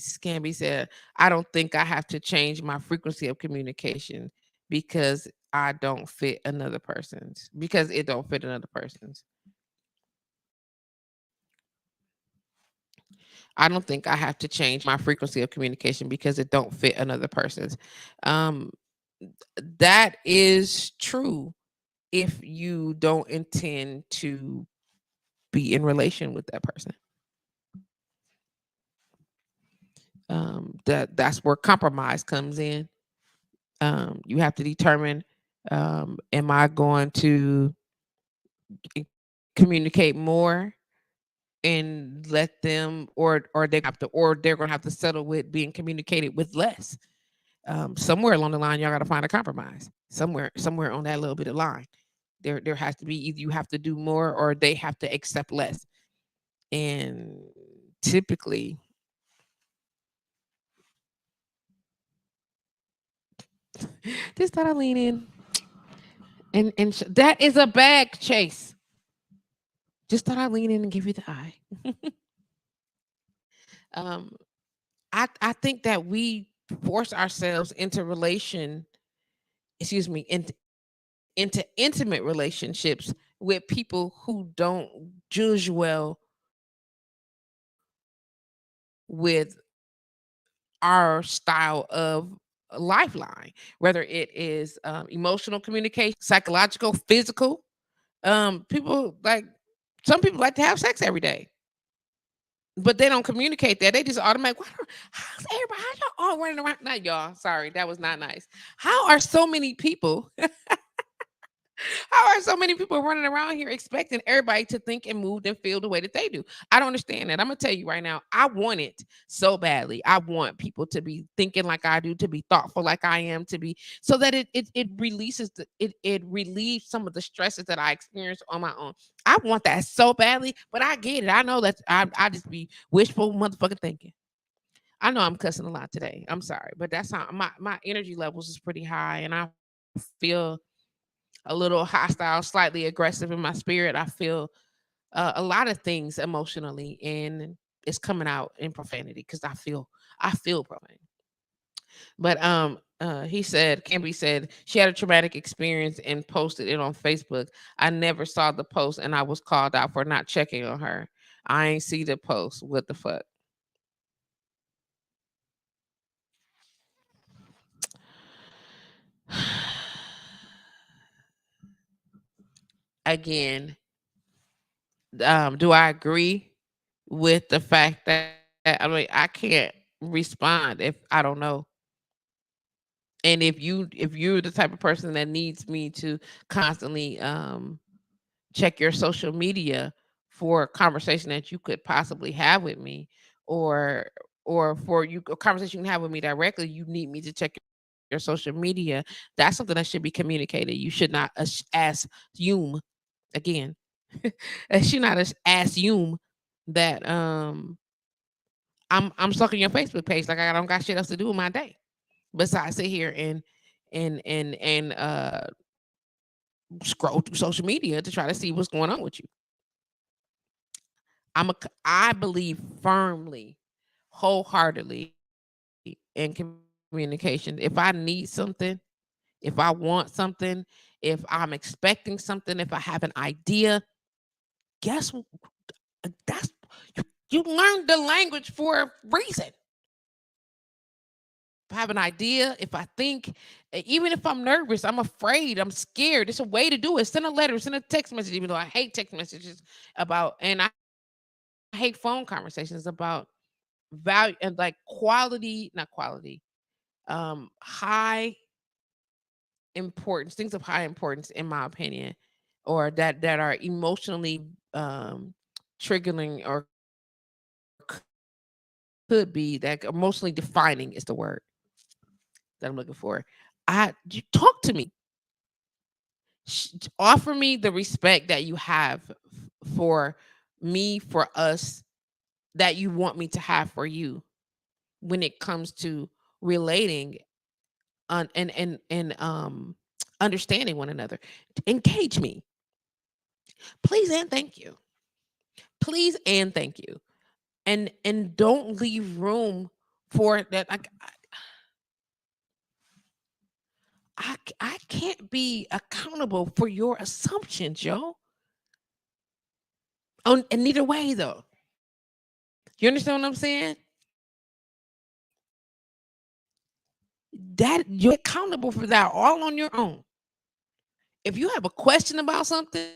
said, I don't think I have to change my frequency of communication because I don't fit another person's, because it don't fit another person's. I don't think I have to change my frequency of communication because it don't fit another person's. Um, that is true if you don't intend to be in relation with that person. That's where compromise comes in. You have to determine, am I going to communicate more and let them, or they're gonna have to settle with being communicated with less. Somewhere along the line, y'all got to find a compromise. Somewhere on that little bit of line, there has to be, either you have to do more or they have to accept less. And typically, just thought I lean in, that is a bag, Chase. Just thought I lean in and give you the eye. um, I think that we force ourselves into into intimate relationships with people who don't judge well with our style of lifeline, whether it is emotional communication, psychological, physical. People like Some people like to have sex every day, but they don't communicate that. They just automatic. How's everybody? How y'all all running around? Not y'all. Sorry, that was not nice. How are so many people? How are so many people running around here expecting everybody to think and move and feel the way that they do? I don't understand that. I'm gonna tell you right now. I want it so badly. I want people to be thinking like I do, to be thoughtful like I am, to be, so that it releases it relieves some of the stresses that I experience on my own. I want that so badly, but I get it. I know that I just be wishful motherfucking thinking. I know I'm cussing a lot today. I'm sorry, but that's how my energy levels is pretty high, and I feel a little hostile, slightly aggressive in my spirit. I feel a lot of things emotionally, and it's coming out in profanity because I feel profane. But he said, Camby said she had a traumatic experience and posted it on Facebook. I never saw the post, and I was called out for not checking on her. I ain't see the post. What the fuck? Again, do I agree with the fact that, I mean, I can't respond if I don't know. And if you're the type of person that needs me to constantly check your social media for a conversation that you could possibly have with me, or for you a conversation you can have with me directly, you need me to check your social media. That's something that should be communicated. You should not assume, again, should not assume that I'm stalking your Facebook page like I don't got shit else to do with my day besides sit here and scroll through social media to try to see what's going on with you. I believe firmly, wholeheartedly in communication. If I need something, if I want something, if I'm expecting something, if I have an idea, guess that's you learned the language for a reason. If I have an idea, if I think, even if I'm nervous, I'm afraid, I'm scared, it's a way to do it. Send a letter, send a text message, even though I hate text messages and I hate phone conversations about value and like quality, not quality, high importance, things of high importance, in my opinion, or that are emotionally um triggering, or could be that emotionally defining is the word that I'm looking for. Talk to me. Offer me the respect that you have for me, for us, that you want me to have for you when it comes to relating on and understanding one another. Engage me. Please and thank you. Please and thank you. And don't leave room for that. Like I can't be accountable for your assumptions, yo. And neither way though. You understand what I'm saying? That you're accountable for that all on your own. If you have a question about something,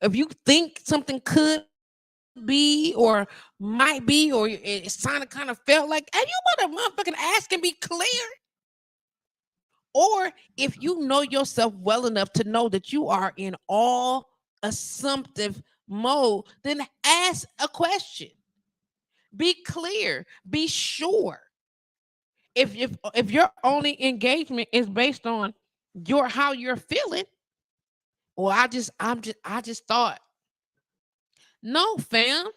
if you think something could be or might be, or it kind of felt like, and you better motherfucking ask and be clear. Or if you know yourself well enough to know that you are in all assumptive mode, then ask a question. Be clear. Be sure. If your only engagement is based on your how you're feeling, well, I just thought, no, fam.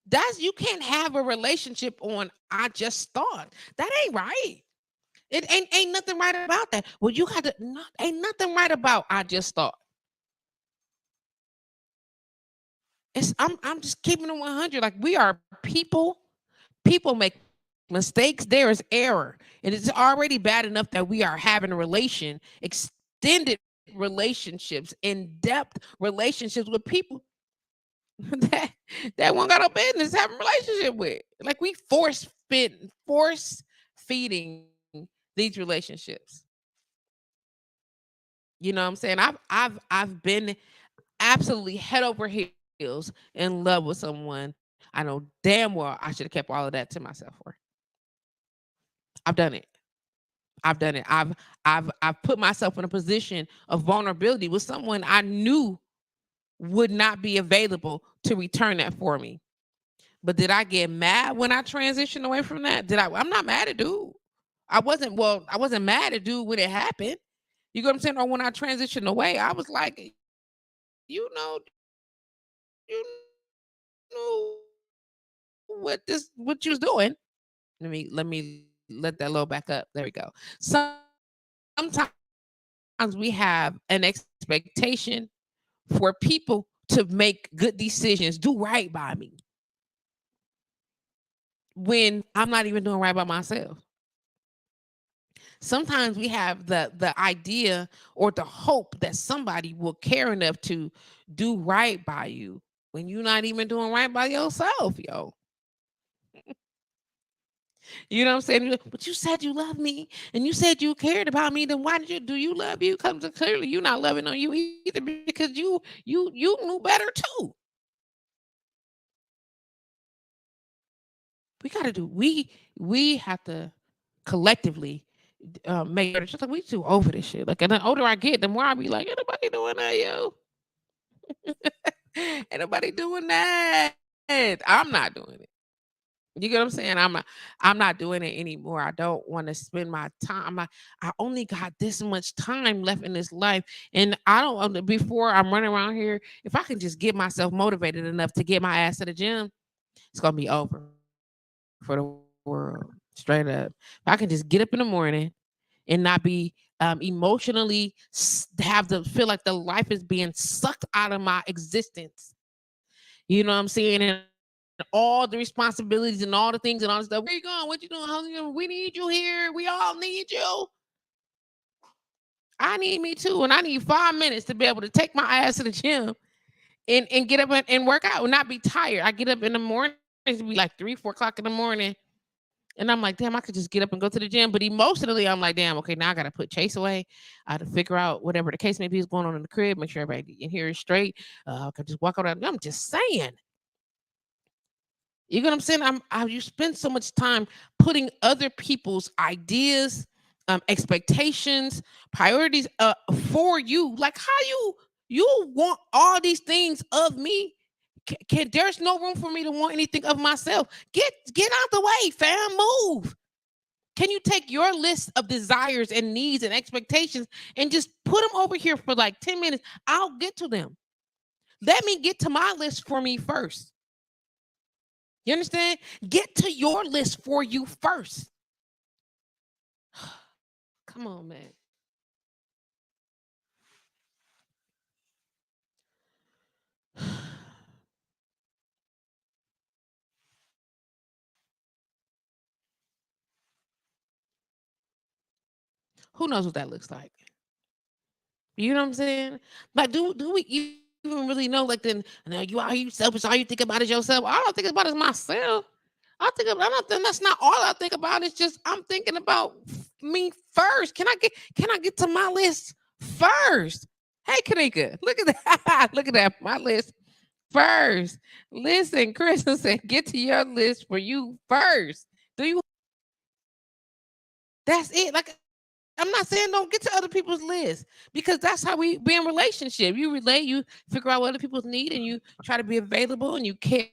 That's you can't have a relationship on I just thought. That ain't right. It ain't nothing right about that. Well, you got to not ain't nothing right about I just thought. I'm just keeping it 100. Like we are people. People make mistakes. There is error, and it's already bad enough that we are having a extended relationships, in depth relationships with people that that one got no business having a relationship with. Like we force feeding these relationships. You know what I'm saying? I've been absolutely head over heels in love with someone. I know damn well I should have kept all of that to myself for. I've done it. I've done it. I've put myself in a position of vulnerability with someone I knew would not be available to return that for me. But did I get mad when I transitioned away from that? Did I? I'm not mad at dude. I wasn't mad at dude when it happened. You know what I'm saying? Or when I transitioned away, I was like, you know what you was doing. Let me let that load back up. There we go. Sometimes we have an expectation for people to make good decisions, do right by me, when I'm not even doing right by myself. Sometimes we have the idea or the hope that somebody will care enough to do right by you when you're not even doing right by yourself, yo. You know what I'm saying? But you said you love me and you said you cared about me. Then why did you do you love you? Comes clearly you're not loving on you either because you knew better too. We have to collectively make better. Just like we too over this shit. Like, and the older I get, the more I be like, ain't nobody doing that, yo. Ain't nobody doing that. I'm not doing it. You get what I'm saying? I'm not doing it anymore. I don't want to spend my time. I only got this much time left in this life. And I don't before I'm running around here, if I can just get myself motivated enough to get my ass to the gym, it's gonna be over for the world. Straight up. If I can just get up in the morning and not be emotionally have to feel like the life is being sucked out of my existence. You know what I'm saying? And all the responsibilities and all the things and all the stuff. Where you going? What you doing? We need you here. We all need you. I need me too. And I need 5 minutes to be able to take my ass to the gym and get up and work out and not be tired. I get up in the morning, to be like 3, 4 o'clock in the morning. And I'm like, damn, I could just get up and go to the gym. But emotionally, I'm like, damn, okay, now I got to put Chase away. I have to figure out whatever the case may be is going on in the crib, make sure everybody in here is straight. I could just walk around. I'm just saying. You know what I'm saying? You spend so much time putting other people's ideas, expectations, priorities for you. Like how you want all these things of me. There's no room for me to want anything of myself. Get out the way, fam. Move. Can you take your list of desires and needs and expectations and just put them over here for like 10 minutes? I'll get to them. Let me get to my list for me first. You understand? Get to your list for you first. Come on, man. Who knows what that looks like? You know what I'm saying? Like, do we even really know? Like, then you are you selfish? All you think about is yourself. All I think about is myself. I'm not. Then that's not all I think about. It's just I'm thinking about me first. Can I get to my list first? Hey, Kanika, look at that. Look at that. My list first. Listen, Chris said, get to your list for you first. Do you? That's it. Like, I'm not saying don't get to other people's list because that's how we be in relationship. You relate, you figure out what other people's need, and you try to be available, and you care,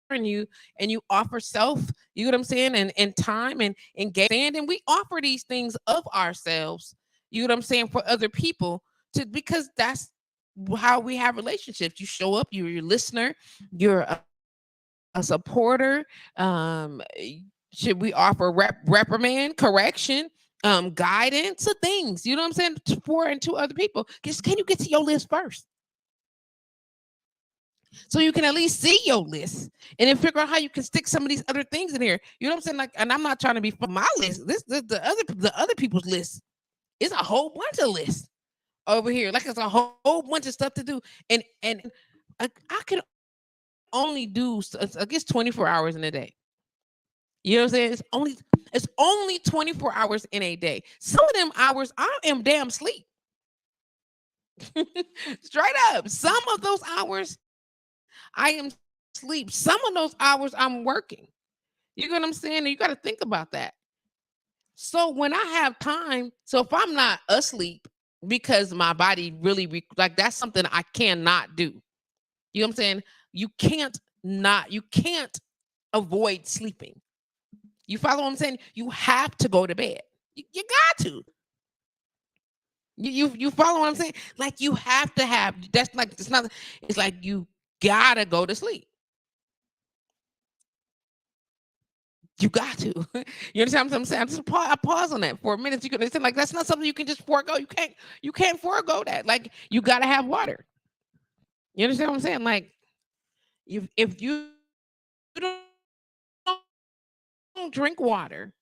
and you offer self. You know what I'm saying, and time and engage. And we offer these things of ourselves. You know what I'm saying, for other people to because that's how we have relationships. You show up, you're a listener, you're a supporter. Should we offer reprimand, correction, guidance, things? You know what I'm saying? To pour into other people. Can you get to your list first? So you can at least see your list and then figure out how you can stick some of these other things in here. You know what I'm saying? Like, and I'm not trying to be my list. The other people's list is a whole bunch of lists over here. Like, it's a whole bunch of stuff to do. And I can only do, I guess, 24 hours in a day. You know what I'm saying? It's only 24 hours in a day. Some of them hours I am damn sleep. Straight up. Some of those hours I am sleep. Some of those hours I'm working. You get what I'm saying? And you got to think about that. So when I have time, so if I'm not asleep because my body really like, that's something I cannot do. You know what I'm saying? You can't avoid sleeping. You follow what I'm saying? You have to go to bed. You got to. You follow what I'm saying? Like, you have to have, that's like, it's not, it's like you gotta go to sleep. You got to. You understand what I'm saying? I pause on that for a minute. You can understand, like, that's not something you can just forego. You can't forego that. Like, you gotta have water. You understand what I'm saying? Like, if you don't drink water,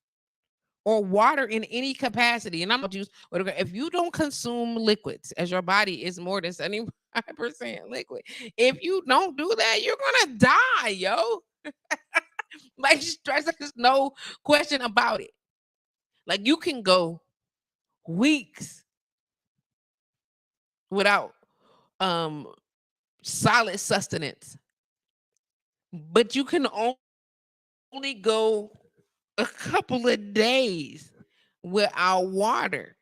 or water in any capacity, and I'm not talking about juice, whatever, if you don't consume liquids, as your body is more than 75% liquid, if you don't do that, you're gonna die, yo. Like, stress, there's no question about it. Like, you can go weeks without um solid sustenance, but you can only go a couple of days without water.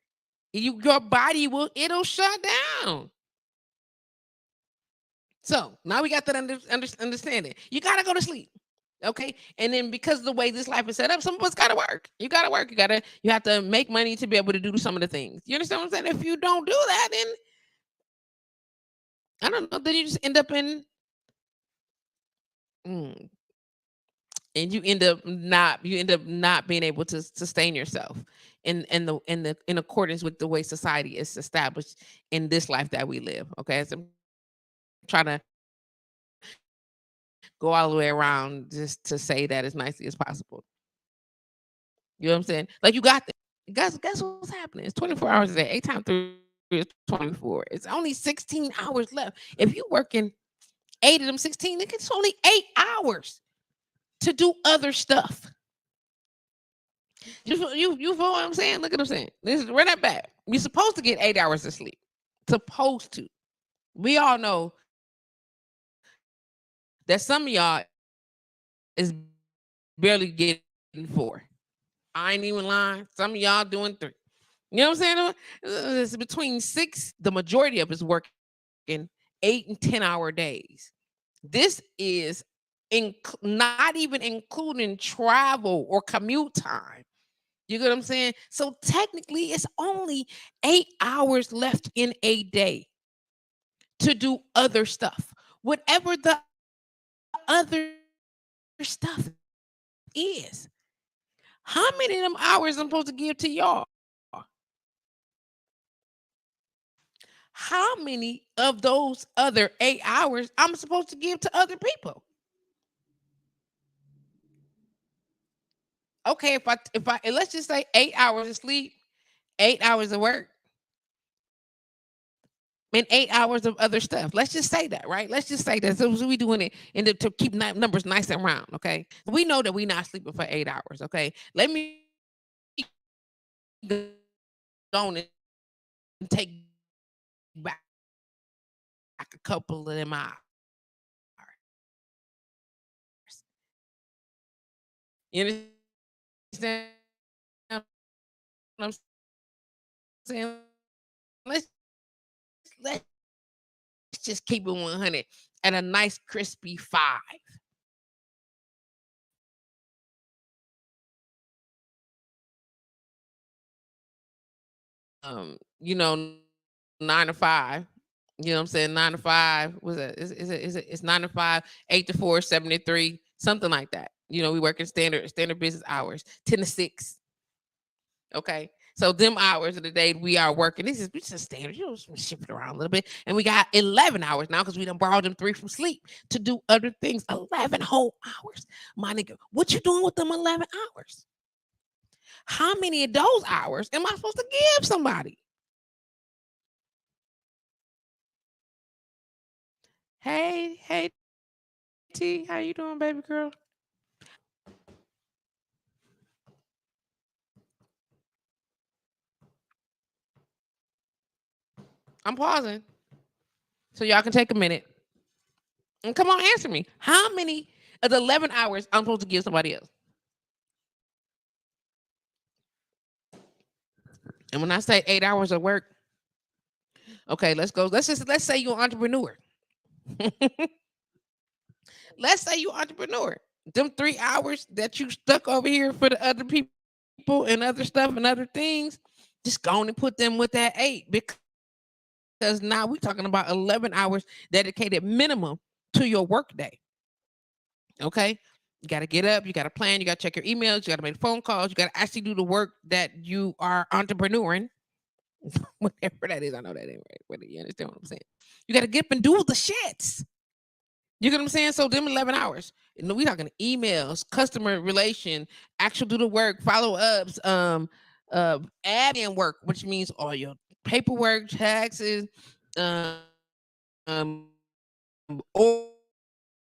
Your body it'll shut down. So now we got that understanding. You gotta go to sleep. Okay. And then, because of the way this life is set up, some of us gotta work. You gotta work. You have to make money to be able to do some of the things. You understand what I'm saying? If you don't do that, then I don't know, then you just end up in mm, and you end up not being able to sustain yourself in accordance with the way society is established in this life that we live. Okay. So I'm trying to go all the way around just to say that as nicely as possible. You know what I'm saying? Like, you got this. Guess what's happening? It's 24 hours a day. 8 times 3 is 24. It's only 16 hours left. If you working 8 of them 16, it's only 8 hours to do other stuff. You feel what I'm saying? Look at what I'm saying. This is, run that back. You're supposed to get 8 hours of sleep. Supposed to. We all know that some of y'all is barely getting 4. I ain't even lying. Some of y'all doing 3. You know what I'm saying? It's between 6. The majority of us is working 8 and 10-hour days. This is not even including travel or commute time. You get what I'm saying? So technically, it's only 8 hours left in a day to do other stuff, whatever the other stuff is. How many of them hours I'm supposed to give to y'all? How many of those other 8 hours I'm supposed to give to other people? Okay, if I and let's just say 8 hours of sleep, 8 hours of work, and 8 hours of other stuff. Let's just say that, right? Let's just say that. So we doing it to keep numbers nice and round. Okay, we know that we're not sleeping for 8 hours. Okay, let me go on and take back a couple of them hours. You understand what I'm saying? Let's just keep it 100 at a nice crispy 5. You know, 9 to 5. You know what I'm saying? 9 to 5. Was it? It's 9 to 5, 8 to 4, 7 to 3, something like that. You know, we work in standard business hours, 10 to 6. Okay. So them hours of the day we are working. This is just standard. You know, shift it around a little bit. And we got 11 hours now because we done borrowed them 3 from sleep to do other things. 11 whole hours. My nigga, what you doing with them 11 hours? How many of those hours am I supposed to give somebody? Hey, T, how you doing, baby girl? I'm pausing so y'all can take a minute and come on, answer me. How many of the 11 hours I'm supposed to give somebody else? And when I say 8 hours of work, okay, let's go. Let's say you're an entrepreneur. Let's say you're an entrepreneur. Them 3 hours that you stuck over here for the other people and other stuff and other things, just go on and put them with that 8 because now we're talking about 11 hours dedicated minimum to your work day. Okay. You got to get up, you got to plan, you got to check your emails, you got to make phone calls, you got to actually do the work that you are entrepreneuring, whatever that is. I know that ain't right, but you understand what I'm saying. You got to get up and do the shits. You get what I'm saying? So them 11 hours. You know, we talking emails, customer relation, actual do the work, follow ups, admin work, which means all your paperwork, taxes, um, um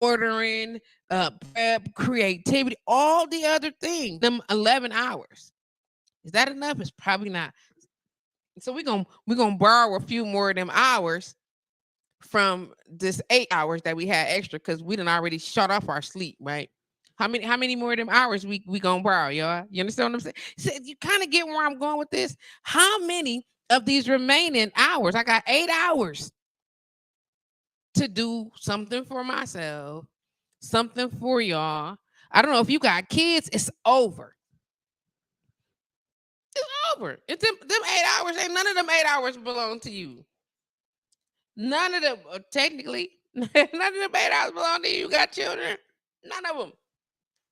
ordering, prep, creativity, all the other things. Them 11 hours. Is that enough? It's probably not. So we're gonna borrow a few more of them hours from this 8 hours that we had extra because we done already shut off our sleep, right? How many more of them hours we gonna borrow, y'all? You understand what I'm saying? So you kind of get where I'm going with this. How many of these remaining hours? I got 8 hours to do something for myself, something for y'all. I don't know if you got kids, it's over. It's over. It's them 8 hours. Ain't none of them 8 hours belong to you. None of them, technically, none of them 8 hours belong to you. You got children. None of them.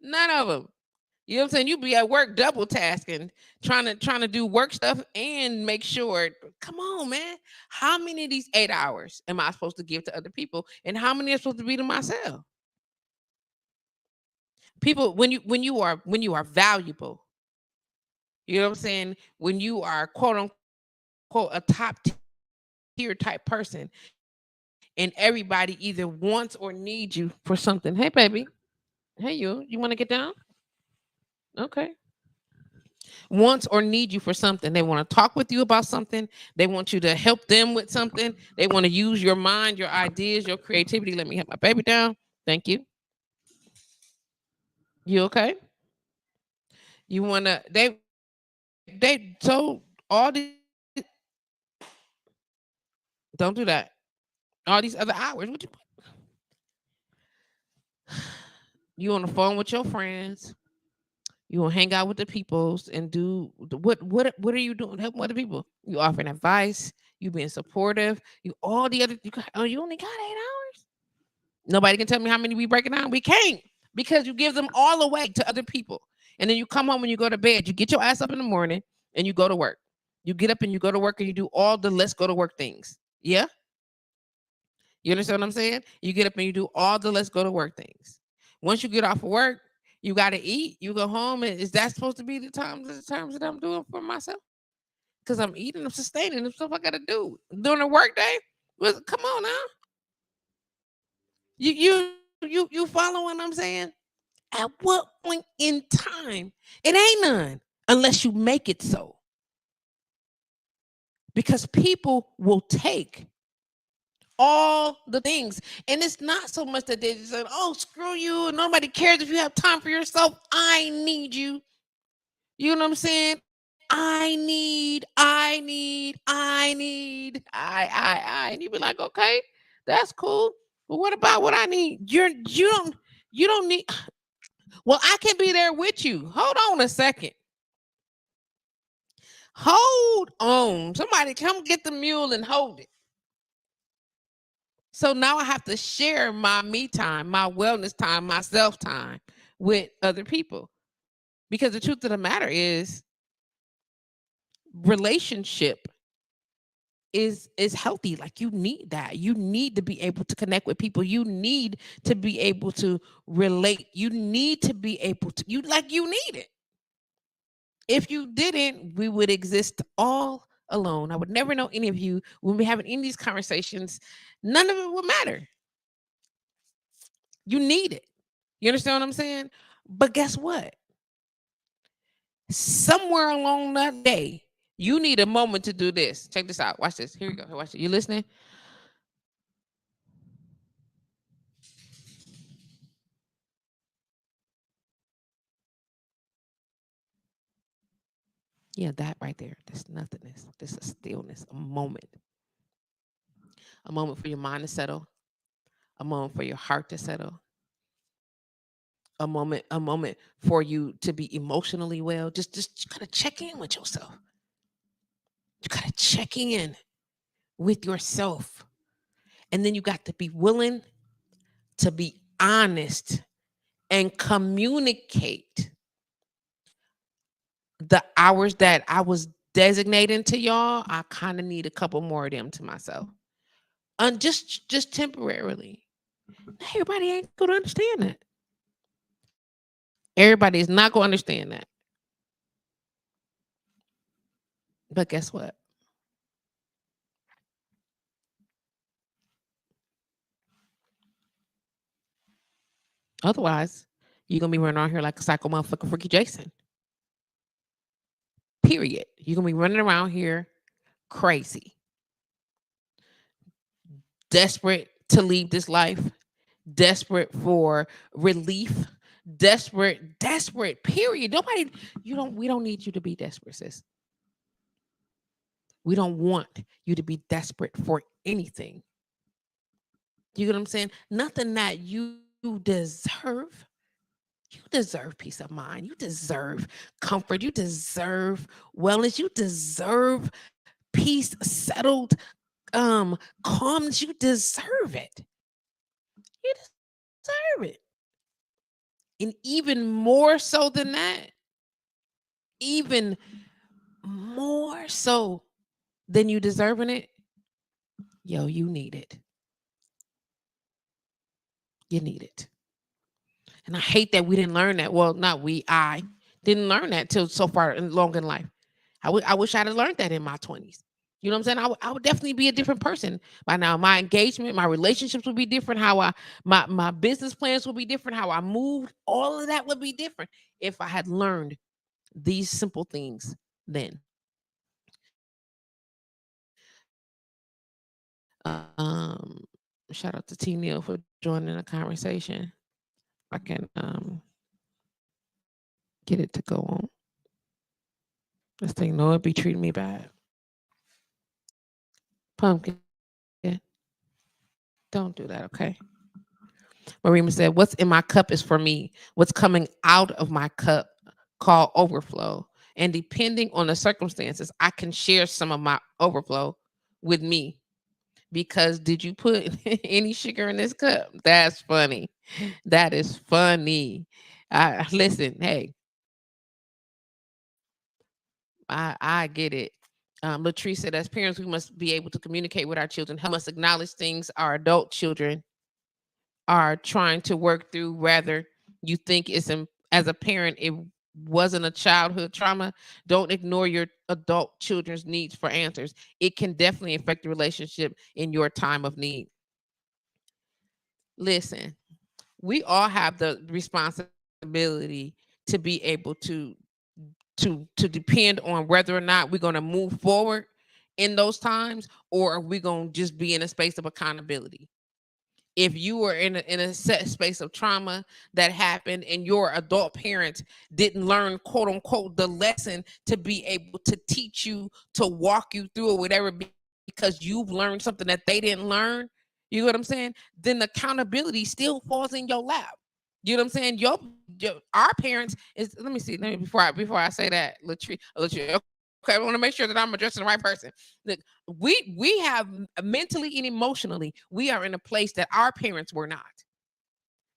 None of them. You know what I'm saying? You be at work double tasking, trying to do work stuff and make sure. Come on, man. How many of these 8 hours am I supposed to give to other people, and how many are supposed to be to myself? People, when you are valuable, you know what I'm saying? When you are quote unquote a top tier type person, and everybody either wants or needs you for something. Hey, baby. Hey, you want to get down? Okay. Wants or need you for something. They want to talk with you about something. They want you to help them with something. They want to use your mind, your ideas, your creativity. Let me have my baby down. Thank you. You okay? You want to, they, so all these, don't do that. All these other hours. You on the phone with your friends. You gonna hang out with the peoples and do what are you doing? Helping other people. You offering advice. You being supportive. You all the other. You only got 8 hours. Nobody can tell me how many we breaking down. We can't because you give them all away to other people, and then you come home and you go to bed. You get your ass up in the morning and you go to work. You get up and you go to work and you do all the let's go to work things. Yeah, you understand what I'm saying? You get up and you do all the let's go to work things. Once you get off of work, You got to eat. You go home, and is that supposed to be the terms that I'm doing for myself? Because I'm eating, I'm sustaining, the stuff I got to do during the workday. Well, come on now. You following what I'm saying? At what point in time? It ain't none unless you make it so. Because people will take all the things. And it's not so much that they just said, oh, screw you. Nobody cares if you have time for yourself. I need you. You know what I'm saying? I. And you be like, okay, that's cool. But what about what I need? You don't need. Well, I can be there with you. Hold on a second. Hold on. Somebody come get the mule and hold it. So now I have to share my me time, my wellness time, my self time with other people. Because the truth of the matter is, relationship is healthy. Like, you need that. You need to be able to connect with people. You need to be able to relate. You need to be able to, you need it. If you didn't, we would exist all alone. I would never know any of you. When we having any of these conversations, none of it would matter. You need it. You understand what I'm saying? But guess what? Somewhere along that day, you need a moment to do this. Check this out. Watch this. Here we go. Watch it. You listening? Yeah, that right there. This nothingness. This is stillness. A moment. A moment for your mind to settle. A moment for your heart to settle. A moment for you to be emotionally well. Just you gotta check in with yourself. You gotta check in with yourself. And then you got to be willing to be honest and communicate the hours that I was designating to y'all. I kind of need a couple more of them to myself. Just temporarily. Everybody ain't gonna understand that. Everybody is not gonna understand that. But guess what? Otherwise, you're gonna be running around here like a psycho motherfucker freaky Jason. Period. You're gonna be running around here crazy, desperate to leave this life, desperate for relief, desperate, period. Nobody, we don't need you to be desperate, sis. We don't want you to be desperate for anything. You get what I'm saying? Nothing that you deserve. You deserve peace of mind. You deserve comfort. You deserve wellness. You deserve peace, settled, calmness. You deserve it. You deserve it. And even more so than that, even more so than you deserving it, yo, you need it. You need it. And I hate that we didn't learn that. Well, not we, I didn't learn that till so far long in life. I wish I'd have learned that in my 20s. You know what I'm saying? I would definitely be a different person by now. My engagement, my relationships would be different. How my business plans would be different. How I moved, all of that would be different if I had learned these simple things then. Shout out to T Neil for joining the conversation. I can get it to go on. This thing know it be treating me bad. Pumpkin, don't do that, okay? Marima said, what's in my cup is for me. What's coming out of my cup called overflow. And depending on the circumstances, I can share some of my overflow with me. Because did you put any sugar in this cup? That's funny. That is funny. Listen, hey, I get it. Latrice said, as parents, we must be able to communicate with our children. We must acknowledge things our adult children are trying to work through. Rather, you think it's as a parent, it wasn't a childhood trauma, don't ignore your adult children's needs for answers. It can definitely affect the relationship in your time of need. Listen, we all have the responsibility to be able to depend on whether or not we're going to move forward in those times, or are we going to just be in a space of accountability. If you were in a set space of trauma that happened and your adult parents didn't learn, quote unquote, the lesson to be able to teach you, to walk you through or whatever, because you've learned something that they didn't learn, you know what I'm saying? Then the accountability still falls in your lap. You know what I'm saying? Our parents is, let me see, let me before I say that, Latrice, okay, I want to make sure that I'm addressing the right person. Look, we have mentally and emotionally, we are in a place that our parents were not.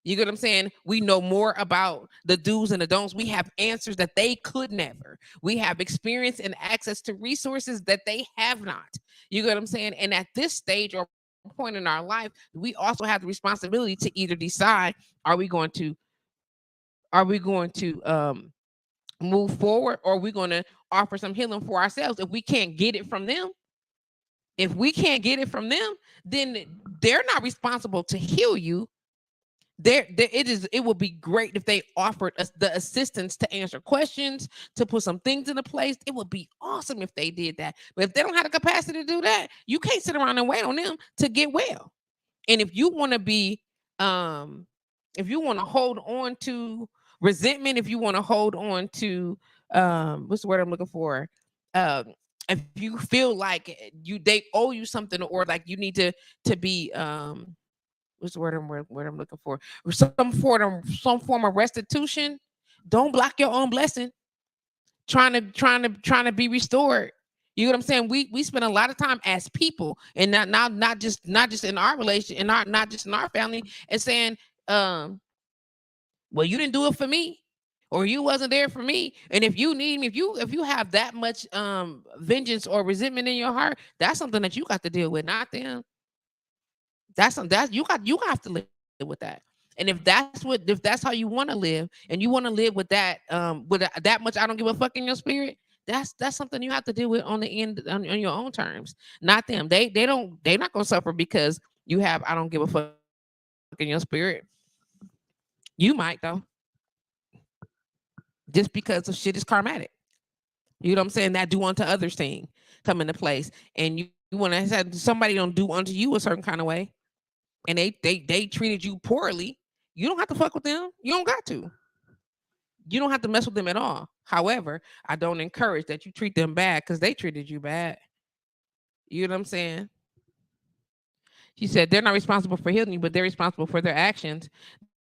You get what I'm saying? We know more about the do's and the don'ts. We have answers that they could never. We have experience and access to resources that they have not. You get what I'm saying? And at this stage or point in our life, we also have the responsibility to either decide, are we going to move forward, or are we going to offer some healing for ourselves? If we can't get it from them, then they're not responsible to heal you. It would be great if they offered us the assistance to answer questions, to put some things into place. It would be awesome if they did that. But if they don't have the capacity to do that, you can't sit around and wait on them to get well. And if you want to be, if you want to hold on to resentment, if you want to hold on to, what's the word I'm looking for? Um, if you feel like they owe you something, or like you need to be, what's the word I'm looking for? Some form of restitution. Don't block your own blessing. Trying to be restored. You know what I'm saying? We spend a lot of time as people, and not just in our relation, and not just in our family, and saying, um, well, you didn't do it for me, or you wasn't there for me. And if you need me, if you have that much vengeance or resentment in your heart, that's something that you got to deal with, not them. You have to live with that. And if that's how you want to live, and you want to live with that, that much I don't give a fuck in your spirit, that's something you have to deal with on the end, on your own terms, not them. They're not gonna suffer because you have I don't give a fuck in your spirit. You might though, just because the shit is karmatic. You know what I'm saying? That do unto others thing come into place, and you want to have somebody don't do unto you a certain kind of way, and they treated you poorly. You don't have to fuck with them. You don't got to. You don't have to mess with them at all. However, I don't encourage that you treat them bad because they treated you bad. You know what I'm saying? She said they're not responsible for healing you, but they're responsible for their actions.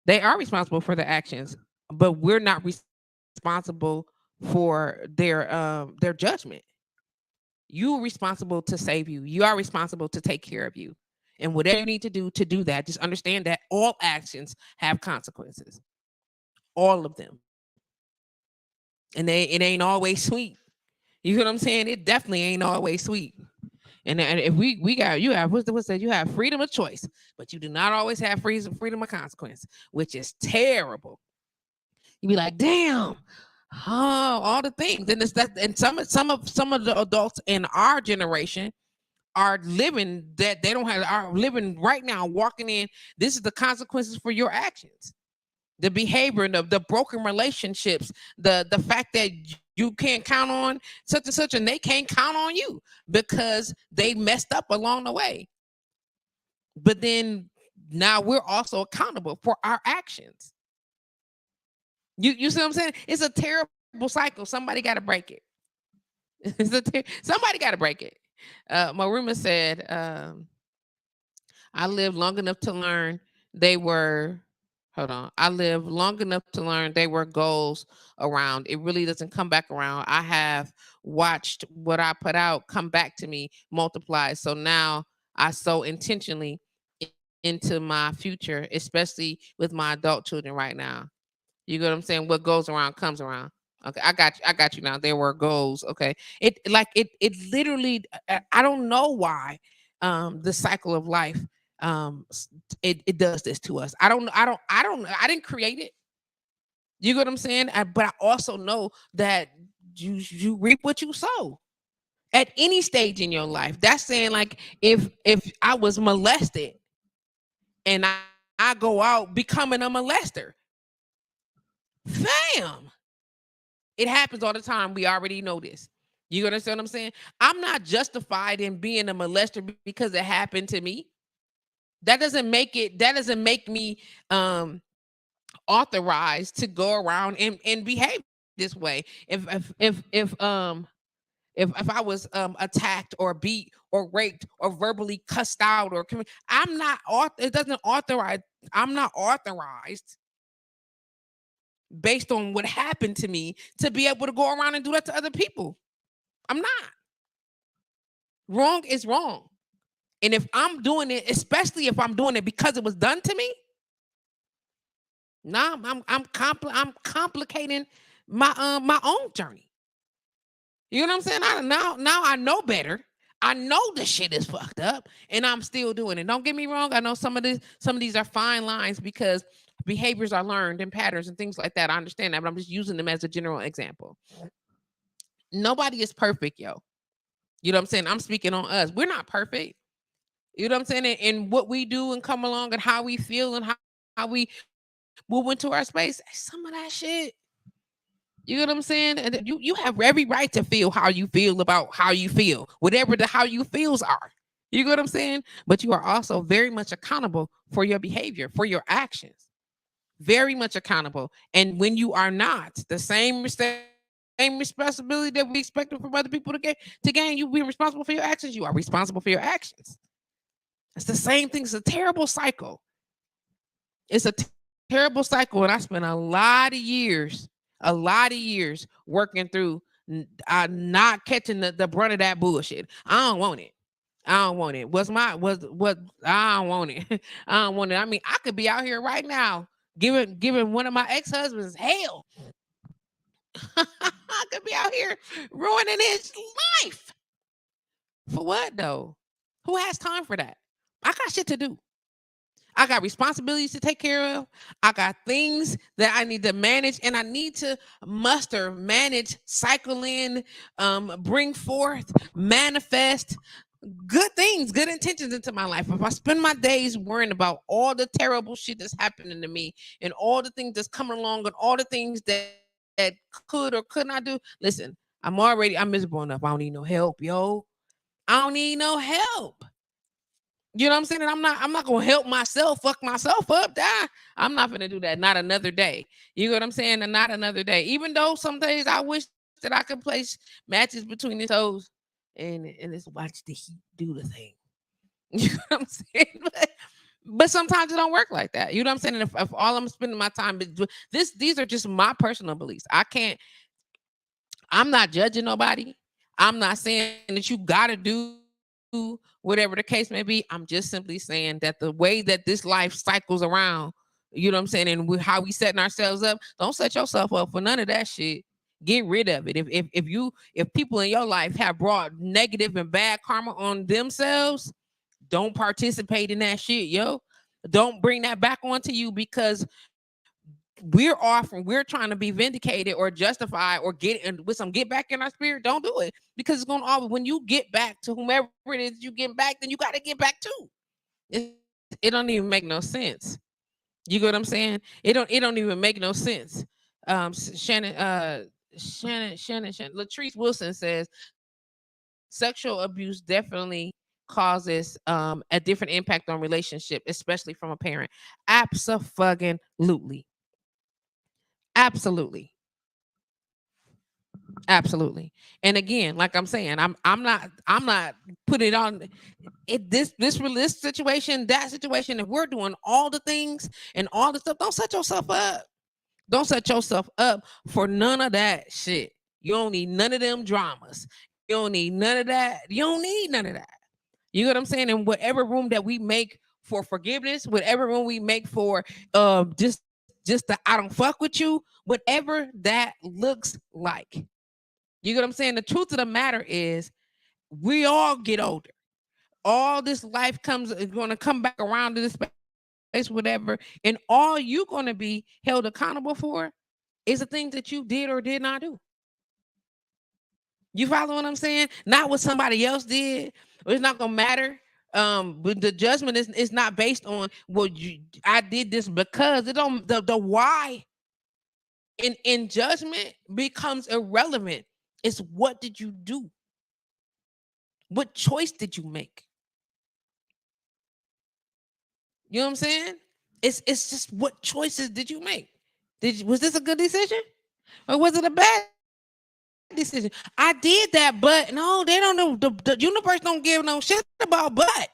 They are responsible for their actions, but we're not responsible for their judgment. You're responsible to save you. You are responsible to take care of you. And whatever you need to do that, just understand that all actions have consequences. All of them. And it ain't always sweet. You know what I'm saying? It definitely ain't always sweet. And if we got you have what's that? You have freedom of choice, but you do not always have freedom of consequence, which is terrible. You be like, damn, oh, all the things. And it's that, and some of the adults in our generation are living that they don't have, are living right now, walking in. This is the consequences for your actions, the behavior, the broken relationships, the fact that you can't count on such and such, and they can't count on you because they messed up along the way. But then now we're also accountable for our actions. You see what I'm saying? It's a terrible cycle. Somebody got to break it. Somebody got to break it. Maruma said, I lived long enough to learn they were, hold on. I lived long enough to learn they were goals around. It really doesn't come back around. I have watched what I put out come back to me multiply. So now I sow intentionally into my future, especially with my adult children right now. You get what I'm saying? What goes around comes around. Okay, I got you now. There were goals. Okay. It literally, I don't know why the cycle of life it does this to us. I don't I didn't create it. You get what I'm saying? But I also know that you reap what you sow at any stage in your life. That's saying, like, if I was molested and I go out becoming a molester, fam, it happens all the time. We already know this. You understand what I'm saying? I'm not justified in being a molester because it happened to me. That doesn't make me authorized to go around and behave this way. If I was attacked or beat or raped or verbally cussed out or I'm not it doesn't authorize. I'm not authorized based on what happened to me to be able to go around and do that to other people. I'm not. Wrong is wrong. And if I'm doing it, especially if I'm doing it because it was done to me, nah, I'm complicating my own journey. You know what I'm saying? Now I know better. I know the shit is fucked up, and I'm still doing it. Don't get me wrong. I know some of these are fine lines because behaviors are learned and patterns and things like that. I understand that, but I'm just using them as a general example. Nobody is perfect, yo. You know what I'm saying? I'm speaking on us. We're not perfect. You know what I'm saying? And what we do and come along and how we feel and how we move into our space, some of that shit. You know what I'm saying? And you have every right to feel how you feel about how you feel, whatever the how you feels are. You get what I'm saying? But you are also very much accountable for your behavior, for your actions. Very much accountable. And when you are not, the same responsibility that we expect from other people to gain, you being responsible for your actions. You are responsible for your actions. It's the same thing. It's a terrible cycle. It's a terrible cycle. And I spent a lot of years working through not catching the brunt of that bullshit. I don't want it. I don't want it. What I don't want it. I don't want it. I mean, I could be out here right now giving one of my ex-husbands hell. I could be out here ruining his life. For what though? Who has time for that? I got shit to do. I got responsibilities to take care of. I got things that I need to manage, and I need to muster, manage, cycle in, bring forth, manifest good things, good intentions into my life. If I spend my days worrying about all the terrible shit that's happening to me and all the things that's coming along and all the things that could or could not do, listen, I'm miserable enough. I don't need no help, yo. I don't need no help. You know what I'm saying? And I'm not gonna help myself fuck myself up. I'm not gonna do that. Not another day. You know what I'm saying? And not another day. Even though some days I wish that I could place matches between his toes and just watch the heat do the thing. You know what I'm saying? But sometimes it don't work like that. You know what I'm saying? And if all I'm spending my time is these are just my personal beliefs. I'm not judging nobody. I'm not saying that you gotta do whatever the case may be. I'm just simply saying that the way that this life cycles around, you know what I'm saying, and how we setting ourselves up, don't set yourself up for none of that shit. Get rid of it. If people in your life have brought negative and bad karma on themselves, don't participate in that shit, yo. Don't bring that back onto you because we're trying to be vindicated or justified or with some get back in our spirit. Don't do it because it's gonna always when you get back to whomever it is you get back, then you got to get back too. It don't even make no sense. You get what I'm saying? It don't even make no sense. Shannon Latrice Wilson says sexual abuse definitely causes a different impact on relationship, especially from a parent. Absolutely. Absolutely. Absolutely. And again, like I'm saying, I'm not putting it on this situation, that situation. If we're doing all the things and all the stuff, don't set yourself up. Don't set yourself up for none of that shit. You don't need none of them dramas. You don't need none of that. You don't need none of that. You know what I'm saying? And whatever room that we make for forgiveness, whatever room we make for just the I don't fuck with you, whatever that looks like. You get what I'm saying? The truth of the matter is we all get older. All this life is going to come back around to this space, whatever. And all you're going to be held accountable for It's the things that you did or did not do. You follow what I'm saying? Not what somebody else did. It's not gonna matter. But the judgment is not based on well, I did this because it don't the why in judgment becomes irrelevant. It's what did you do? What choice did you make? You know what I'm saying? It's just what choices did you make? Was this a good decision? Or was it a bad decision? I did that, but no, they don't know. The universe don't give no shit about but.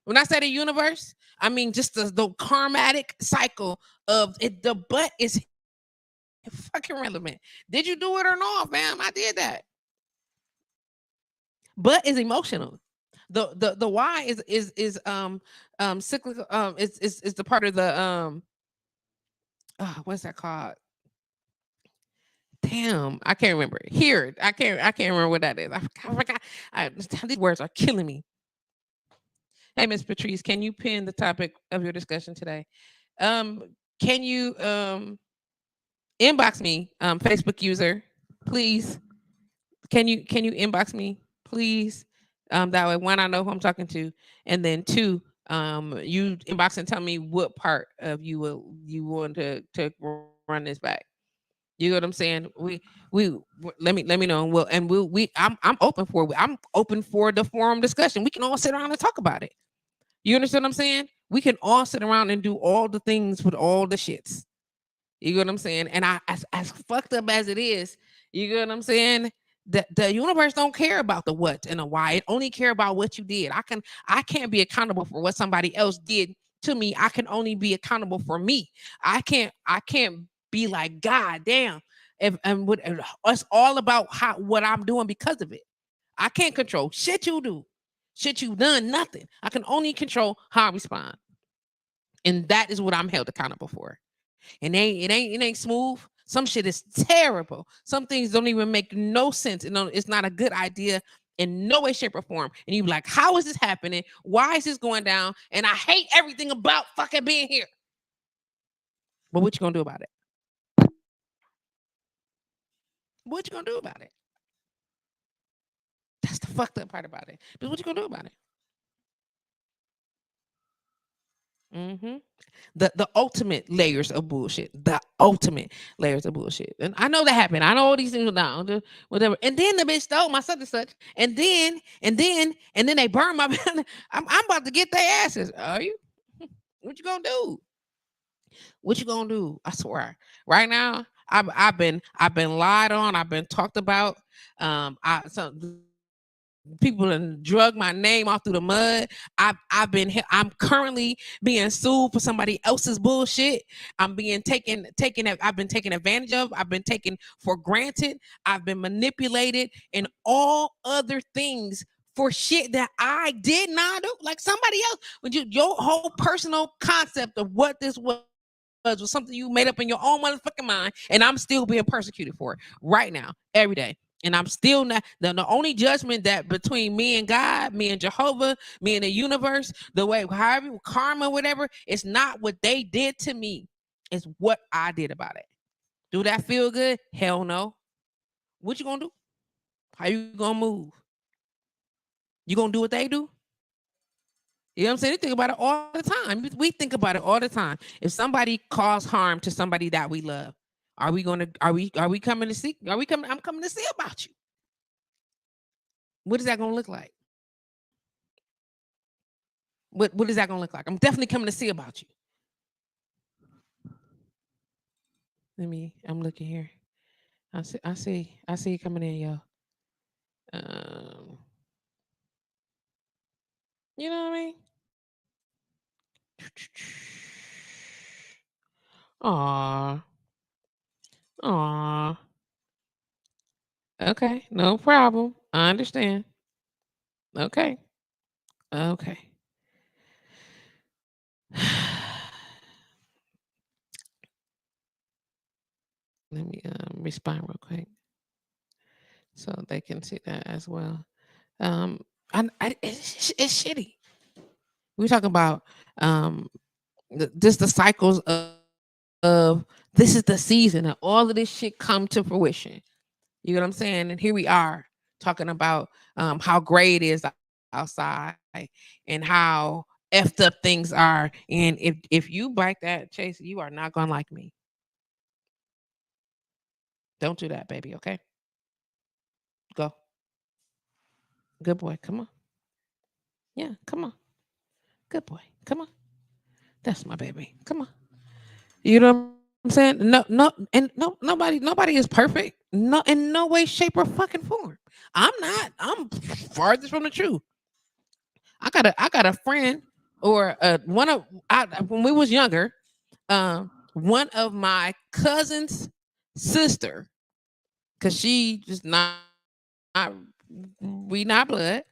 When I say the universe, I mean just the karmatic cycle of it. The but is fucking relevant. Did you do it or not, fam? I did that. But is emotional. The why is cyclical. Is the part of the what's that called? Damn, I can't remember. Here, I can't remember what that is. I forgot. These words are killing me. Hey, Miss Patrice, can you pin the topic of your discussion today? Can you inbox me, Facebook user, please? Can you inbox me, please? That way, one, I know who I'm talking to, and then two, you inbox and tell me what part of you want to run this back. You know what I'm saying? Let me know. I'm open for it. I'm open for the forum discussion. We can all sit around and talk about it. You understand what I'm saying? We can all sit around and do all the things with all the shits. You know what I'm saying? And as fucked up as it is, you know what I'm saying? The universe don't care about the what and the why. It only care about what you did. I can't be accountable for what somebody else did to me. I can only be accountable for me. I can't be like, God damn. If and what it's all about how what I'm doing because of it. I can't control shit you do. Shit you done, nothing. I can only control how I respond. And that is what I'm held accountable for. And it ain't smooth. Some shit is terrible. Some things don't even make no sense. It's not a good idea in no way, shape, or form. And you be like, how is this happening? Why is this going down? And I hate everything about fucking being here. But what you gonna do about it? What you gonna do about it? That's the fucked up part about it. But what you gonna do about it? Mm-hmm. The ultimate layers of bullshit. The ultimate layers of bullshit. And I know that happened. I know all these things were down, whatever. And then the bitch stole my such and such. And then they burned my I'm about to get their asses. Are you? What you gonna do? What you gonna do? I swear. Right now, I've been lied on. I've been talked about. People done drug my name off through the mud. I'm currently being sued for somebody else's bullshit. I'm being taken. I've been taken advantage of. I've been taken for granted. I've been manipulated and all other things for shit that I did not do. Like somebody else, when your whole personal concept of what this was something you made up in your own motherfucking mind, and I'm still being persecuted for it right now, every day. And I'm still not the only judgment that between me and God, me and Jehovah, me and the universe, the way however karma, whatever, it's not what they did to me. It's what I did about it. Do that feel good? Hell no. What you gonna do? How you gonna move? You gonna do what they do? You know what I'm saying? They think about it all the time. We think about it all the time. If somebody cause harm to somebody that we love, are we coming to see? Are we coming? I'm coming to see about you. What is that gonna look like? What is that gonna look like? I'm definitely coming to see about you. I'm looking here. I see you coming in, yo. Um, you know what I mean? Aw, aw. Okay, no problem. I understand. Okay, okay. Let me respond real quick so they can see that as well. Um, it's shitty. We talk about just the cycles of This is the season that all of this shit come to fruition. You know what I'm saying? And here we are talking about how great it is outside and how effed up things are. And if you bite that, Chase, you are not gonna like me. Don't do that, baby. Okay, go. Good boy. Come on. Yeah, come on. Good boy. Come on. That's my baby. Come on. You know what I'm saying? Nobody is perfect. No, in no way, shape, or fucking form. I'm not. I'm farthest from the truth. I got a friend or one of when we was younger, one of my cousin's sister, because she just not we not blood,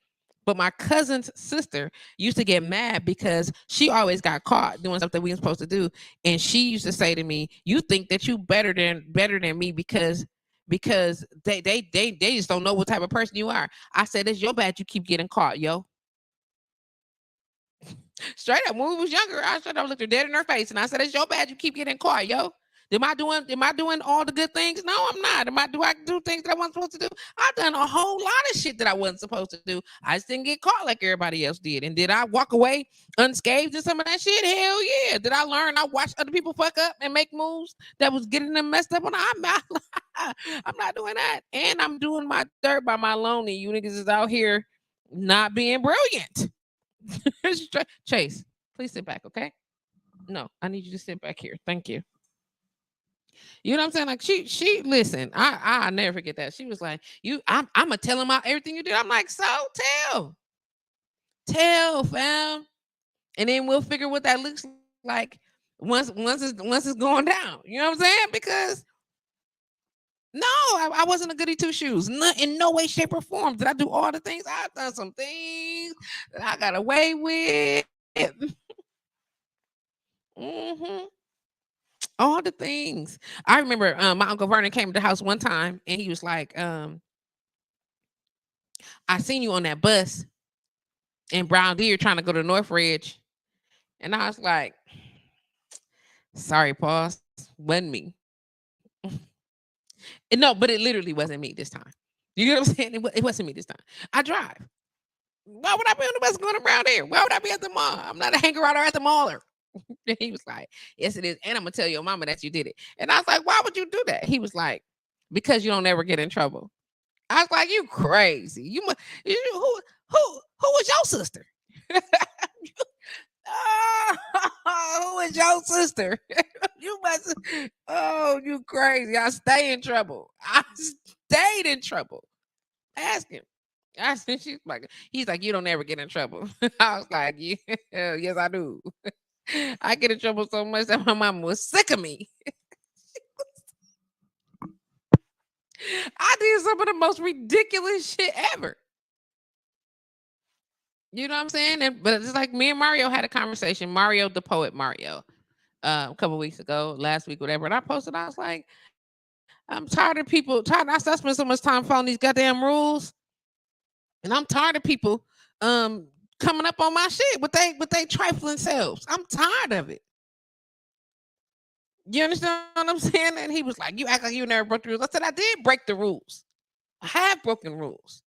but my cousin's sister used to get mad because she always got caught doing stuff that we were supposed to do, and she used to say to me, "You think that you better than me because they just don't know what type of person you are." I said, "It's your bad you keep getting caught, yo." Straight up, when we was younger, I straight up looked her dead in her face and I said, "It's your bad you keep getting caught, yo. Am I doing all the good things? No, I'm not. Do I do things that I wasn't supposed to do? I've done a whole lot of shit that I wasn't supposed to do. I just didn't get caught like everybody else did. And did I walk away unscathed in some of that shit? Hell yeah. Did I learn? I watched other people fuck up and make moves that was getting them messed up on. I'm not doing that. And I'm doing my dirt by my lonely. You niggas is out here not being brilliant. Chase, please sit back, okay? No, I need you to sit back here. Thank you. You know what I'm saying? Like she listen. I never forget that. She was like, I'm gonna tell him everything you did. I'm like, so tell, fam, and then we'll figure what that looks like once it's going down. You know what I'm saying? Because no, I wasn't a goody two shoes. In no way, shape, or form did I do all the things. I've done some things that I got away with. hmm All the things. I remember my Uncle Vernon came to the house one time and he was like, I seen you on that bus in Brown Deer trying to go to Northridge. And I was like, sorry, pause. Wasn't me. No, but it literally wasn't me this time. You know what I'm saying? It wasn't me this time. I drive. Why would I be on the bus going to Brown Deer? Why would I be at the mall? I'm not a hanger outer at the maller. And he was like, yes, it is. And I'm going to tell your mama that you did it. And I was like, why would you do that? He was like, because you don't ever get in trouble. I was like, you crazy. Who was your sister? Who is your sister? You must. Oh, you crazy. I stay in trouble. I stayed in trouble. Ask him. He's like, you don't ever get in trouble. I was like, yeah, yes, I do. I get in trouble so much that my mama was sick of me. I did some of the most ridiculous shit ever. You know what I'm saying? But it's like me and Mario had a conversation. Mario, the poet Mario, a couple weeks ago, last week, whatever. And I posted, I was like, I'm tired of people, I spend so much time following these goddamn rules. And I'm tired of people coming up on my shit with they trifling selves. I'm tired of it. You understand what I'm saying? And he was like, you act like you never broke the rules. I said, I did break the rules. I have broken rules.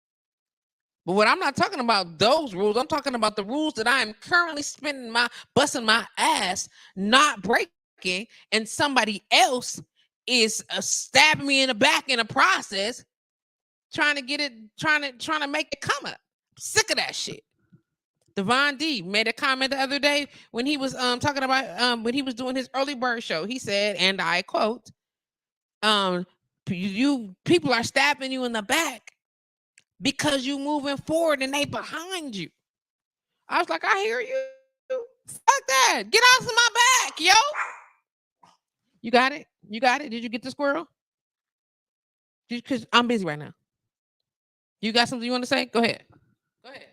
But what I'm not talking about those rules. I'm talking about the rules that I am currently busting my ass, not breaking, and somebody else is stabbing me in the back in the process, trying to make it come up. I'm sick of that shit. Devon D made a comment the other day when he was talking about when he was doing his early bird show. He said, and I quote, you people are stabbing you in the back because you moving forward and they behind you. I was like, I hear you. Fuck that. Get off of my back, yo. You got it? You got it? Did you get the squirrel? Because I'm busy right now. You got something you want to say? Go ahead. Go ahead.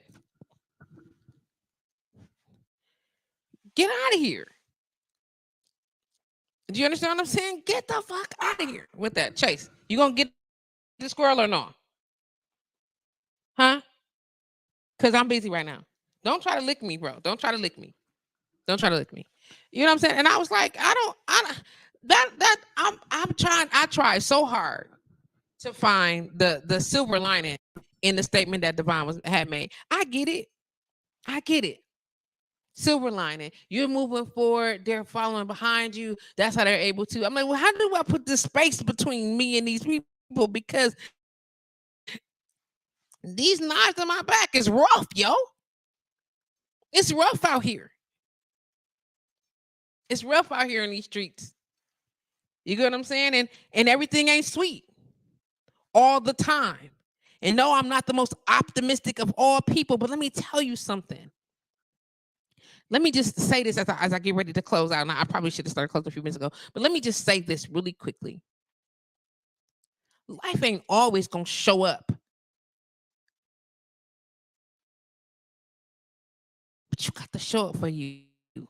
Get out of here. Do you understand what I'm saying? Get the fuck out of here with that. Chase, you gonna get the squirrel or no? Huh? Because I'm busy right now. Don't try to lick me, bro. Don't try to lick me. Don't try to lick me. You know what I'm saying? And I was like, I don't. I'm trying. I try so hard to find the silver lining in the statement that Devon had made. I get it. I get it. Silver lining. You're moving forward. They're following behind you. That's how they're able to. I'm like, well, how do I put this space between me and these people? Because these knives in my back is rough, yo. It's rough out here. It's rough out here in these streets. You get what I'm saying? And everything ain't sweet all the time. And no, I'm not the most optimistic of all people, but let me tell you something. Let me just say this as I get ready to close out. And I probably should have started closing a few minutes ago, but let me just say this really quickly. Life ain't always gonna show up, but you got to show up for you. And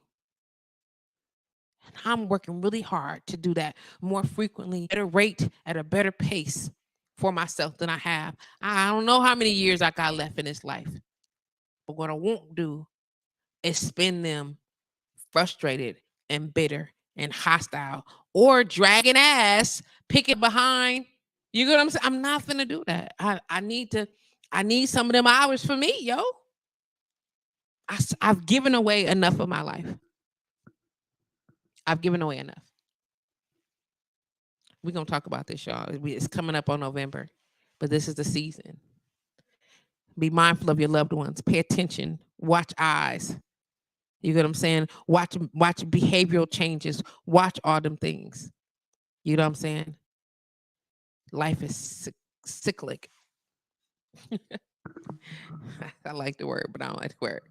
I'm working really hard to do that more frequently, at a rate, at a better pace for myself than I have. I don't know how many years I got left in this life, but what I won't do is spend them frustrated and bitter and hostile or dragging ass, picking behind. You get what I'm saying? I'm not finna do that. I need some of them hours for me, yo. I've given away enough of my life. I've given away enough. We're gonna talk about this, y'all. It's coming up on November, but this is the season. Be mindful of your loved ones. Pay attention. Watch eyes. You get what I'm saying? Watch behavioral changes. Watch all them things. You know what I'm saying? Life is cyclic. I like the word, but I don't like the word.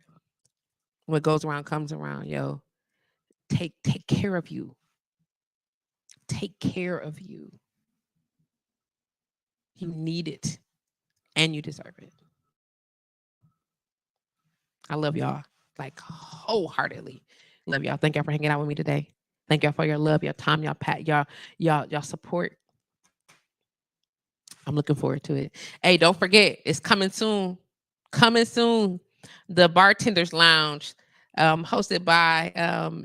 What goes around comes around, yo. Take care of you. Take care of you. You need it, and you deserve it. I love y'all like wholeheartedly. Love y'all. Thank y'all for hanging out with me today. Thank y'all for your love, your time, y'all support. I'm looking forward to it. Hey, don't forget, it's coming soon. Coming soon. The Bartenders Lounge, hosted by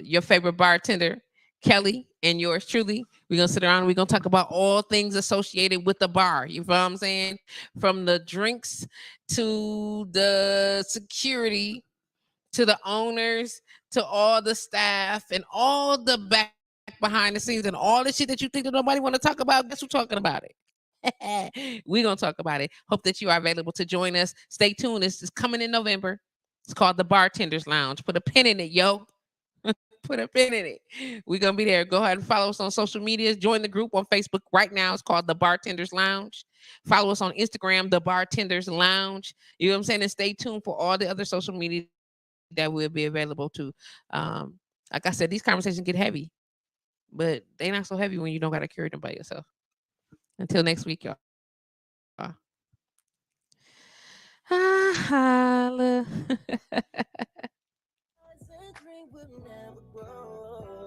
your favorite bartender, Kelly, and yours truly. We're gonna sit around and we're gonna talk about all things associated with the bar. You know what I'm saying? From the drinks to the security to the owners to all the staff and all the back behind the scenes and all the shit that you think that nobody want to talk about. Guess who's talking about it? We're gonna talk about it. Hope that you are available to join us. Stay tuned. It's coming in November. It's called the Bartenders Lounge. Put a pin in it, yo. Put a pin in it. We're gonna be there. Go ahead and follow us on social media. Join the group on Facebook right now. It's called the Bartenders Lounge. Follow us on Instagram, the Bartenders Lounge. You know what I'm saying? And stay tuned for all the other social media that will be available to. Like I said, these conversations get heavy, but they not so heavy when you don't gotta carry them by yourself. Until next week, y'all. Holla. Dream will never grow.